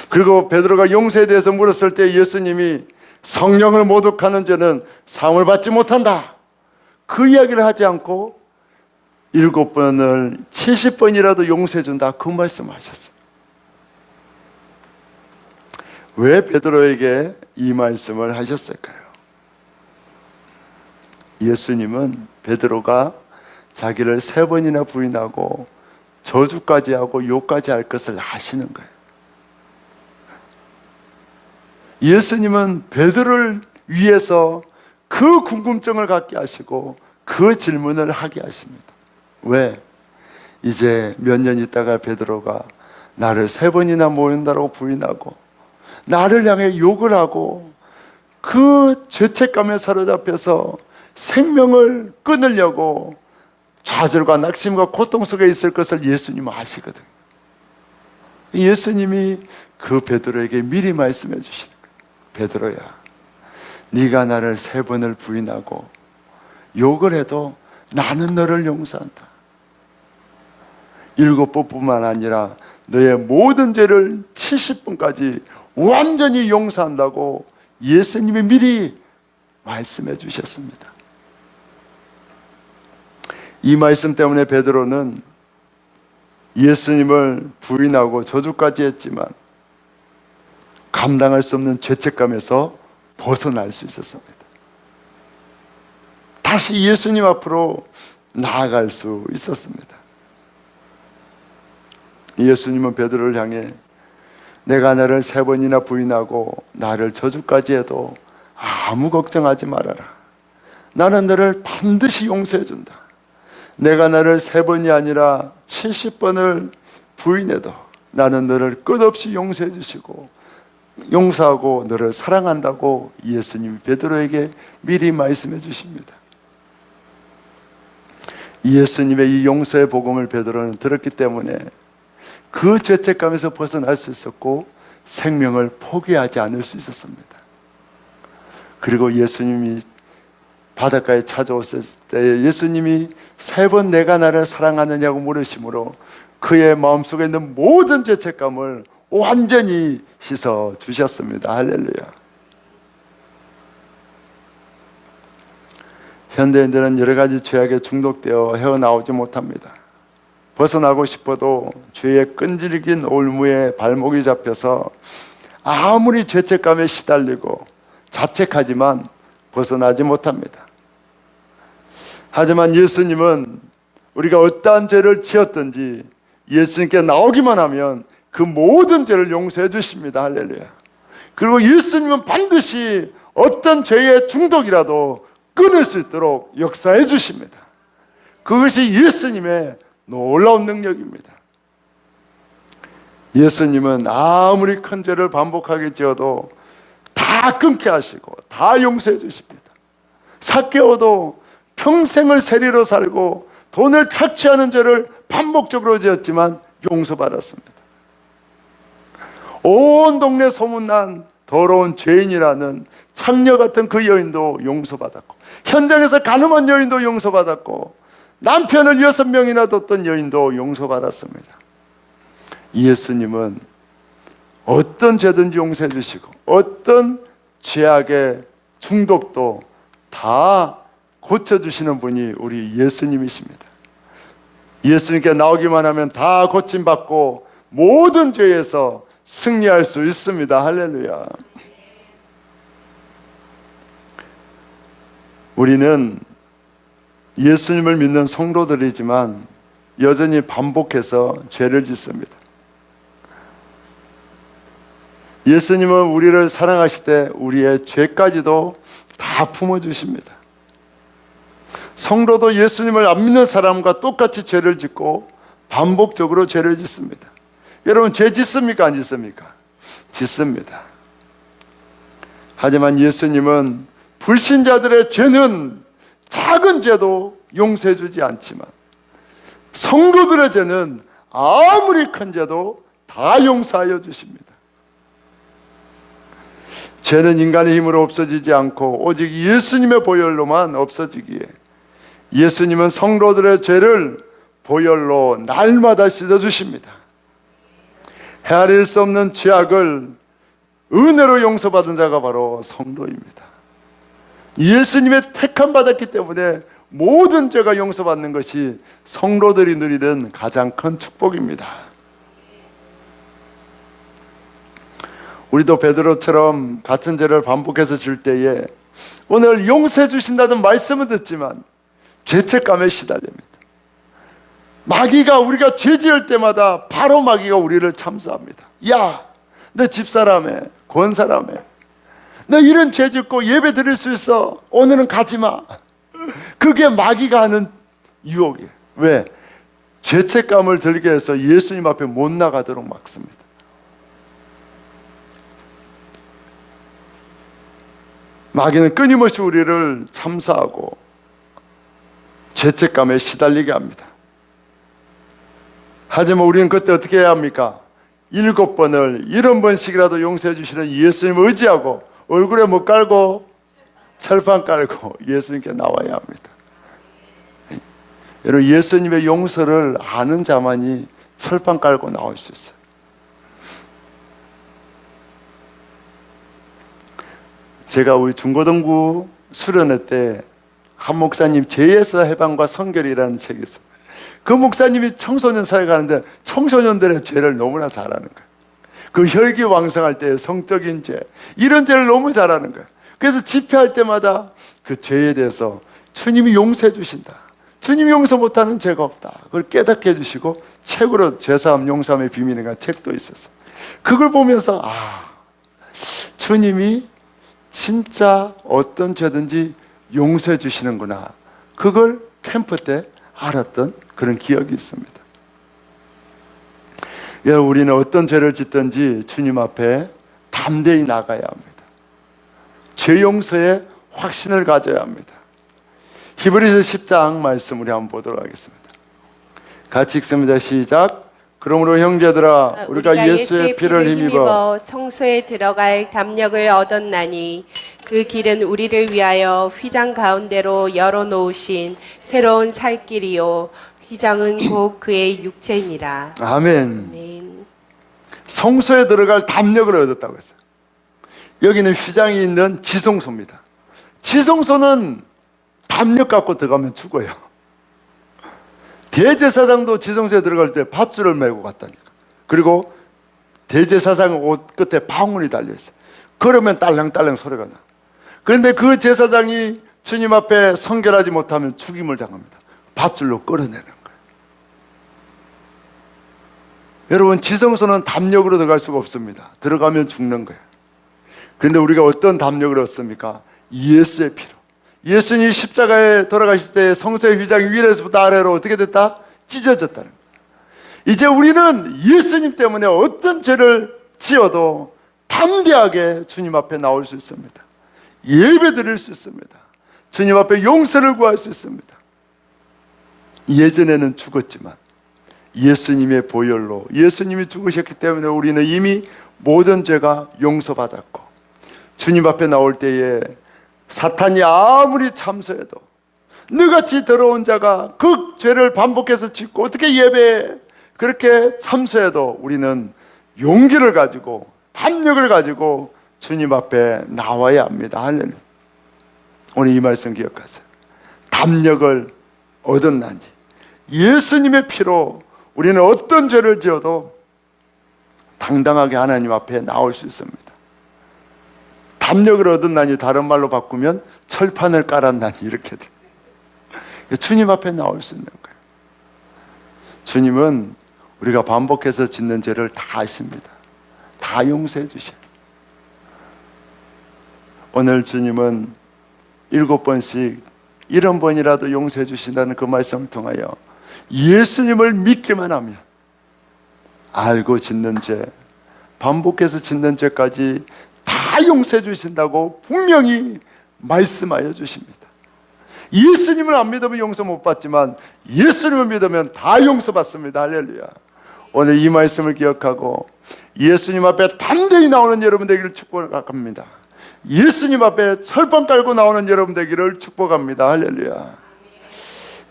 그리고 베드로가 용서에 대해서 물었을 때 예수님이 성령을 모독하는 죄는 사함을 받지 못한다, 그 이야기를 하지 않고 7번을 70번이라도 용서해 준다, 그 말씀하셨어요. 왜 베드로에게 이 말씀을 하셨을까요? 예수님은 베드로가 자기를 3번이나 부인하고 저주까지 하고 욕까지 할 것을 아시는 거예요. 예수님은 베드로를 위해서 그 궁금증을 갖게 하시고 그 질문을 하게 하십니다. 왜? 이제 몇 년 있다가 베드로가 나를 3번이나 모인다고 부인하고 나를 향해 욕을 하고 그 죄책감에 사로잡혀서 생명을 끊으려고 좌절과 낙심과 고통 속에 있을 것을 예수님은 아시거든요. 예수님이 그 베드로에게 미리 말씀해 주시는 거예요. 베드로야, 네가 나를 3번을 부인하고 욕을 해도 나는 너를 용서한다. 7번뿐만 아니라 너의 모든 죄를 70번까지 완전히 용서한다고 예수님이 미리 말씀해 주셨습니다. 이 말씀 때문에 베드로는 예수님을 부인하고 저주까지 했지만 감당할 수 없는 죄책감에서 벗어날 수 있었습니다. 다시 예수님 앞으로 나아갈 수 있었습니다. 예수님은 베드로를 향해 내가 너를 3번이나 부인하고 나를 저주까지 해도 아무 걱정하지 말아라. 나는 너를 반드시 용서해 준다. 내가 너를 3번이 아니라 70번을 부인해도 나는 너를 끝없이 용서해 주시고 용서하고 너를 사랑한다고 예수님이 베드로에게 미리 말씀해 주십니다. 예수님의 이 용서의 복음을 베드로는 들었기 때문에 그 죄책감에서 벗어날 수 있었고 생명을 포기하지 않을 수 있었습니다. 그리고 예수님이 바닷가에 찾아왔을 때 예수님이 3번 내가 나를 사랑하느냐고 물으심으로 그의 마음속에 있는 모든 죄책감을 완전히 씻어 주셨습니다. 할렐루야. 현대인들은 여러 가지 죄악에 중독되어 헤어나오지 못합니다. 벗어나고 싶어도 죄의 끈질긴 올무에 발목이 잡혀서 아무리 죄책감에 시달리고 자책하지만 벗어나지 못합니다. 하지만 예수님은 우리가 어떠한 죄를 지었든지 예수님께 나오기만 하면 그 모든 죄를 용서해 주십니다. 할렐루야. 그리고 예수님은 반드시 어떤 죄의 중독이라도 끊을 수 있도록 역사해 주십니다. 그것이 예수님의 놀라운 능력입니다. 예수님은 아무리 큰 죄를 반복하게 지어도 다 끊게 하시고 다 용서해 주십니다. 삭개오도 평생을 세리로 살고 돈을 착취하는 죄를 반복적으로 지었지만 용서받았습니다. 온 동네 소문난 더러운 죄인이라는 창녀 같은 그 여인도 용서받았고 현장에서 가늠한 여인도 용서받았고 남편을 6명이나 뒀던 여인도 용서받았습니다. 예수님은 어떤 죄든지 용서해 주시고 어떤 죄악의 중독도 다 고쳐주시는 분이 우리 예수님이십니다. 예수님께 나오기만 하면 다 고침받고 모든 죄에서 승리할 수 있습니다. 할렐루야. 우리는 예수님을 믿는 성도들이지만 여전히 반복해서 죄를 짓습니다. 예수님은 우리를 사랑하실 때 우리의 죄까지도 다 품어주십니다. 성도도 예수님을 안 믿는 사람과 똑같이 죄를 짓고 반복적으로 죄를 짓습니다. 여러분, 죄 짓습니까? 안 짓습니까? 짓습니다. 하지만 예수님은 불신자들의 죄는 작은 죄도 용서해 주지 않지만 성도들의 죄는 아무리 큰 죄도 다 용서하여 주십니다. 죄는 인간의 힘으로 없어지지 않고 오직 예수님의 보혈로만 없어지기에 예수님은 성도들의 죄를 보혈로 날마다 씻어주십니다. 헤아릴 수 없는 죄악을 은혜로 용서받은 자가 바로 성도입니다. 예수님의 택함 받았기 때문에 모든 죄가 용서받는 것이 성도들이 누리는 가장 큰 축복입니다. 우리도 베드로처럼 같은 죄를 반복해서 질 때에 오늘 용서해 주신다는 말씀은 듣지만 죄책감에 시달립니다. 마귀가 우리가 죄 지을 때마다 바로 마귀가 우리를 참수합니다. 야, 너 집사람에, 권사람에, 너 이런 죄 짓고 예배 드릴 수 있어. 오늘은 가지 마. 그게 마귀가 하는 유혹이에요. 왜? 죄책감을 들게 해서 예수님 앞에 못 나가도록 막습니다. 마귀는 끊임없이 우리를 참사하고 죄책감에 시달리게 합니다. 하지만 우리는 그때 어떻게 해야 합니까? 7번을 70번씩이라도 용서해 주시는 예수님을 의지하고 얼굴에 뭐 깔고 철판 깔고 예수님께 나와야 합니다. 여러분, 예수님의 용서를 아는 자만이 철판 깔고 나올 수 있어요. 제가 우리 중고등부 수련회 때 한 목사님 죄에서 해방과 성결이라는 책이 있어요. 그 목사님이 청소년 사회 가는데 청소년들의 죄를 너무나 잘하는 거예요. 그 혈기왕성할 때 성적인 죄, 이런 죄를 너무 잘하는 거예요. 그래서 집회할 때마다 그 죄에 대해서 주님이 용서해 주신다, 주님이 용서 못하는 죄가 없다, 그걸 깨닫게 해주시고 책으로 죄사함 용서함의 비밀인가 책도 있었어요. 그걸 보면서 주님이 진짜 어떤 죄든지 용서해 주시는구나, 그걸 캠프 때 알았던 그런 기억이 있습니다. 여러분, 우리는 어떤 죄를 짓든지 주님 앞에 담대히 나가야 합니다. 죄 용서에 확신을 가져야 합니다. 히브리서 10장 말씀 우리 한번 보도록 하겠습니다. 같이 읽습니다. 시작. 그러므로 형제들아, 우리가 예수의 피를 힘입어 성소에 들어갈 담력을 얻었나니 그 길은 우리를 위하여 휘장 가운데로 열어놓으신 새로운 살 길이요 휘장은 곧 그의 육체니라. 아멘. 아멘. 성소에 들어갈 담력을 얻었다고 했어요. 여기는 휘장이 있는 지성소입니다. 지성소는 담력 갖고 들어가면 죽어요. 대제사장도 지성소에 들어갈 때 밧줄을 메고 갔다니까. 그리고 대제사장 옷 끝에 방울이 달려있어요. 그러면 딸랑딸랑 소리가 나. 그런데 그 제사장이 주님 앞에 성결하지 못하면 죽임을 당합니다. 밧줄로 끌어내는 거예요. 여러분, 지성소는 담력으로 들어갈 수가 없습니다. 들어가면 죽는 거예요. 그런데 우리가 어떤 담력을 얻습니까? 예수의 피로. 예수님이 십자가에 돌아가실 때 성소의 휘장이 위에서부터 아래로 어떻게 됐다? 찢어졌다는 거예요. 이제 우리는 예수님 때문에 어떤 죄를 지어도 담대하게 주님 앞에 나올 수 있습니다. 예배 드릴 수 있습니다. 주님 앞에 용서를 구할 수 있습니다. 예전에는 죽었지만 예수님의 보혈로, 예수님이 죽으셨기 때문에 우리는 이미 모든 죄가 용서받았고, 주님 앞에 나올 때에 사탄이 아무리 참소해도 너같이 더러운 자가 그 죄를 반복해서 짓고 어떻게 예배해, 그렇게 참소해도 우리는 용기를 가지고 담력을 가지고 주님 앞에 나와야 합니다. 할렐루야. 오늘 이 말씀 기억하세요. 담력을 얻었나니 예수님의 피로 우리는 어떤 죄를 지어도 당당하게 하나님 앞에 나올 수 있습니다. 담력을 얻었나니 다른 말로 바꾸면 철판을 깔았나니 이렇게 돼. 주님 앞에 나올 수 있는 거예요. 주님은 우리가 반복해서 짓는 죄를 다 아십니다. 다 용서해 주셔요. 오늘 주님은 7번씩 70번이라도 용서해 주신다는 그 말씀을 통하여 예수님을 믿기만 하면 알고 짓는 죄, 반복해서 짓는 죄까지 다 용서해 주신다고 분명히 말씀하여 주십니다. 예수님을 안 믿으면 용서 못 받지만 예수님을 믿으면 다 용서받습니다. 할렐루야. 오늘 이 말씀을 기억하고 예수님 앞에 담대히 나오는 여러분 되기를 축복합니다. 예수님 앞에 철판 깔고 나오는 여러분 되기를 축복합니다. 할렐루야.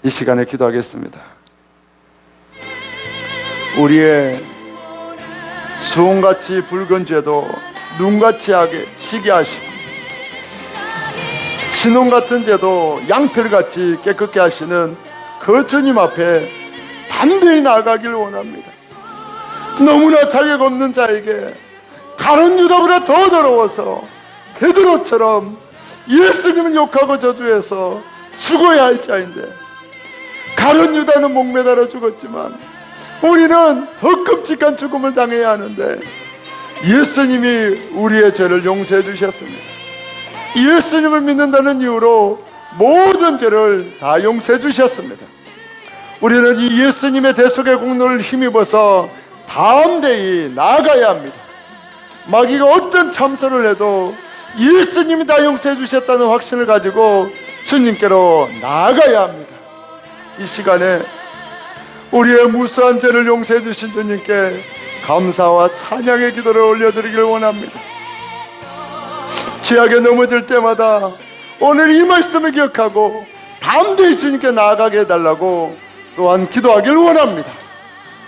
이 시간에 기도하겠습니다. 우리의 수홍같이 붉은 죄도 눈같이 희게 하시고 진홍 같은 죄도 양털같이 깨끗게 하시는 그 주님 앞에 담대히 나아가길 원합니다. 너무나 자격 없는 자에게 가룟 유다보다 더 더러워서 베드로처럼 예수님을 욕하고 저주해서 죽어야 할 자인데, 가룟 유다는 목매달아 죽었지만 우리는 더 끔찍한 죽음을 당해야 하는데 예수님이 우리의 죄를 용서해 주셨습니다. 예수님을 믿는다는 이유로 모든 죄를 다 용서해 주셨습니다. 우리는 이 예수님의 대속의 공로를 힘입어서 담대히 나아가야 합니다. 마귀가 어떤 참선을 해도 예수님이 다 용서해 주셨다는 확신을 가지고 주님께로 나아가야 합니다. 이 시간에 우리의 무수한 죄를 용서해 주신 주님께 감사와 찬양의 기도를 올려드리길 원합니다. 죄악에 넘어질 때마다 오늘 이 말씀을 기억하고 담대히 주님께 나아가게 해달라고 또한 기도하길 원합니다.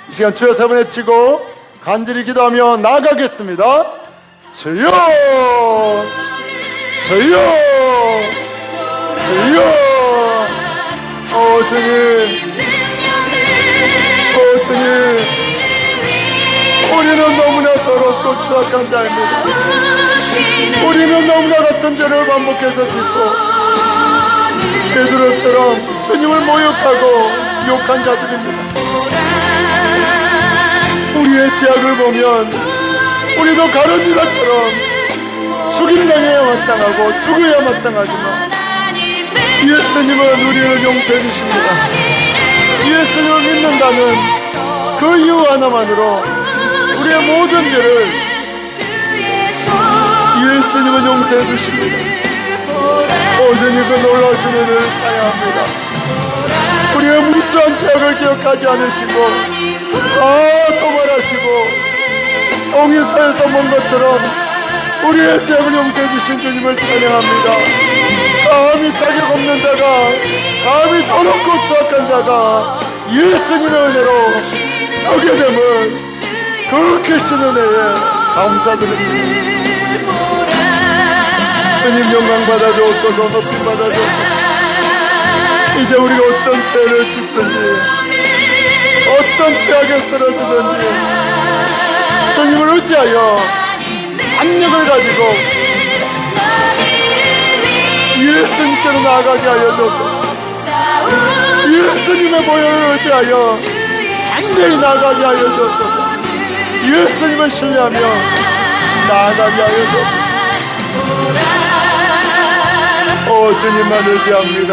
이 시간 주여 세 번 외치고 간절히 기도하며 나아가겠습니다. 주여, 주여, 주여. 주님, 주님, 우리는 너무나 더럽고 추악한 자입니다. 우리는 너무나 같은 죄를 반복해서 짓고 베드로처럼 주님을 모욕하고 욕한 자들입니다. 우리의 죄악을 보면 우리도 가룟 유다처럼 죽임당해야 마땅하고 죽어야 마땅하지만 예수님은 우리를 용서해 주십니다. 예수님을 믿는다는 그 이유 하나만으로 우리의 모든 죄를 예수님은 용서해 주십니다. 주님 그 놀라신 은혜를 찬양합니다. 우리의 무수한 죄악을 기억하지 않으시고 도말하시고 옹이사에서 먼 것처럼 우리의 죄악을 용서해 주신 주님을 찬양합니다. 감히 자격 없는 자가, 감히 더럽고 추악한 자가 예수님의 은혜로 서게 됨을 그 크신 은혜에 감사드립니다. 주님 영광 받아주옵소서, 높임 받아주옵소서. 이제 우리가 어떤 죄를 짓든지 어떤 죄악에 쓰러지든지 주님을 의지하여 압력을 가지고 예수님께로 나아가게 하여 주옵소서. 예수님의 보혈을 의지하여 담대히 나아가게 하여 주옵소서. 예수님을 신뢰하며 나아가게 하여 주옵소서. 주님만 의지합니다.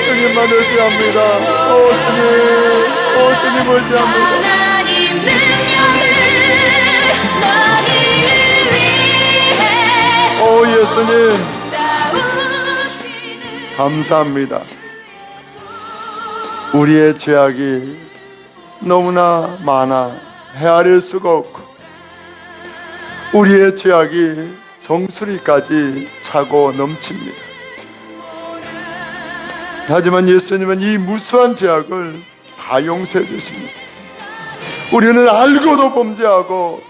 주님만 의지합니다. 주님 의지합니다. 예수님 감사합니다. 우리의 죄악이 너무나 많아 헤아릴 수가 없고 우리의 죄악이 정수리까지 차고 넘칩니다. 하지만 예수님은 이 무수한 죄악을 다 용서해 주십니다. 우리는 알고도 범죄하고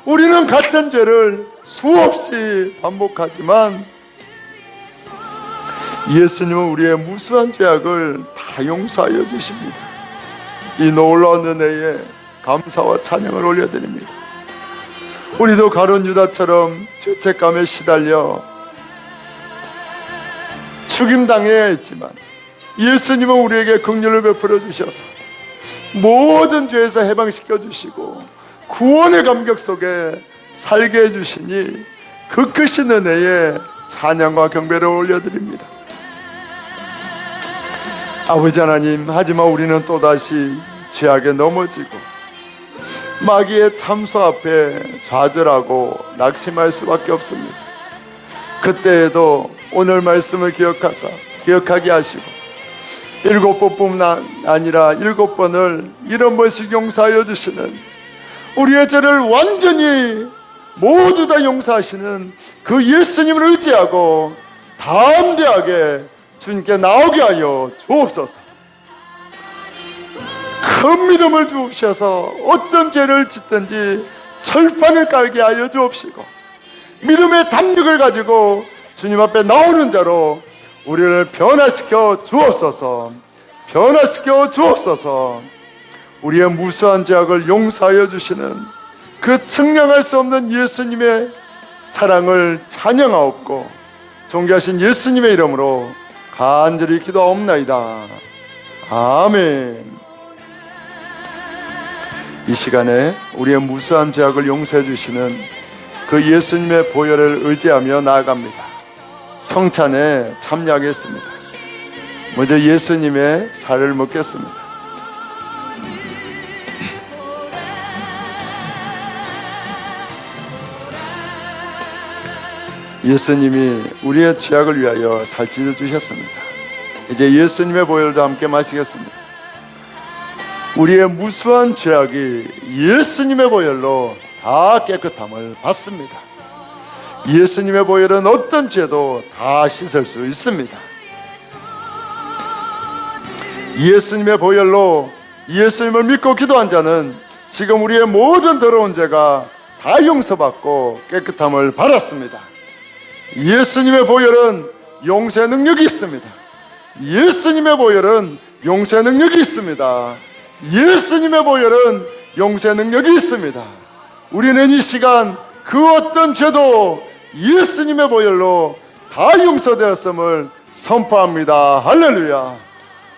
우리는 같은 죄를 수없이 반복하지만 예수님은 우리의 무수한 죄악을 다 용서하여 주십니다. 이 놀라운 은혜에 감사와 찬양을 올려드립니다. 우리도 가룟 유다처럼 죄책감에 시달려 죽임당해야 했지만 예수님은 우리에게 긍휼을 베풀어 주셔서 모든 죄에서 해방시켜 주시고 구원의 감격 속에 살게 해주시니 그 크신 은혜에 찬양과 경배를 올려드립니다. 아버지 하나님, 하지만 우리는 또다시 죄악에 넘어지고 마귀의 참소 앞에 좌절하고 낙심할 수밖에 없습니다. 그때에도 오늘 말씀을 기억하게 하시고 7번뿐만 아니라 7번을 이런 번씩 용서하여 주시는, 우리의 죄를 완전히 모두 다 용서하시는 그 예수님을 의지하고 담대하게 주님께 나오게 하여 주옵소서. 큰 믿음을 주셔서 어떤 죄를 짓든지 철판을 깔게 하여 주옵시고, 믿음의 담력을 가지고 주님 앞에 나오는 자로 우리를 변화시켜 주옵소서. 변화시켜 주옵소서. 우리의 무수한 죄악을 용서하여 주시는 그 측량할 수 없는 예수님의 사랑을 찬양하옵고 존귀하신 예수님의 이름으로 간절히 기도하옵나이다. 아멘. 이 시간에 우리의 무수한 죄악을 용서해 주시는 그 예수님의 보혈을 의지하며 나아갑니다. 성찬에 참여하겠습니다. 먼저 예수님의 살을 먹겠습니다. 예수님이 우리의 죄악을 위하여 살찌워 주셨습니다. 이제 예수님의 보혈도 함께 마시겠습니다. 우리의 무수한 죄악이 예수님의 보혈로 다 깨끗함을 받습니다. 예수님의 보혈은 어떤 죄도 다 씻을 수 있습니다. 예수님의 보혈로 예수님을 믿고 기도한 자는 지금 우리의 모든 더러운 죄가 다 용서받고 깨끗함을 받았습니다. 예수님의 보혈은 용서의 능력이 있습니다. 예수님의 보혈은 용서의 능력이 있습니다. 예수님의 보혈은 용서의 능력이 있습니다. 우리는 이 시간 그 어떤 죄도 예수님의 보혈로 다 용서되었음을 선포합니다. 할렐루야.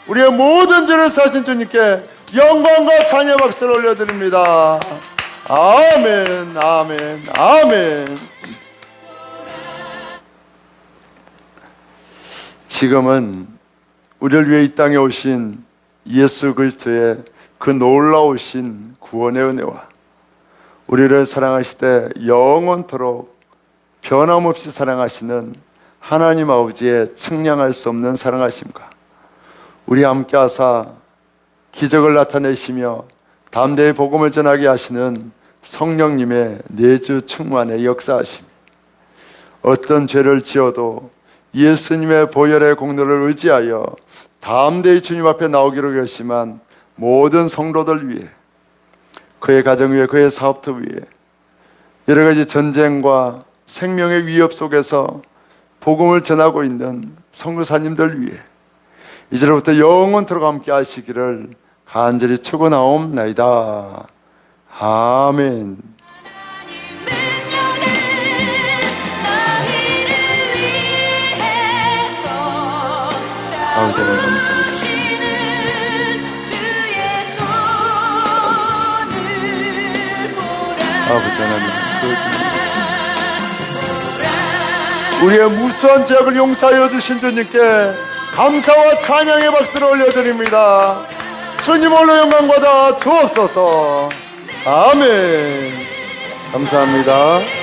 우리의 모든 죄를 사신 주님께 영광과 찬양 박수를 올려드립니다. 아멘, 아멘, 아멘. 지금은 우리를 위해 이 땅에 오신 예수 그리스도의 그 놀라우신 구원의 은혜와 우리를 사랑하시되 영원토록 변함없이 사랑하시는 하나님 아버지의 측량할 수 없는 사랑하심과 우리 함께 하사 기적을 나타내시며 담대히 복음을 전하게 하시는 성령님의 내주 충만의 역사하심, 어떤 죄를 지어도 예수님의 보혈의 공로를 의지하여 담대히 주님 앞에 나오기로 결심한 모든 성도들 위해, 그의 가정 위에, 그의 사업터 위에, 여러 가지 전쟁과 생명의 위협 속에서 복음을 전하고 있는 선교사님들 위해 이제로부터 영원토록 함께 하시기를 간절히 축원하옵나이다. 아멘. 아버지 하나님 감사합니다. 아버지 하나님 우리의 무수한 죄악을 용서하여 주신 주님께 감사와 찬양의 박수를 올려드립니다. 주님 홀로 영광 받아 주옵소서. 아멘. 감사합니다.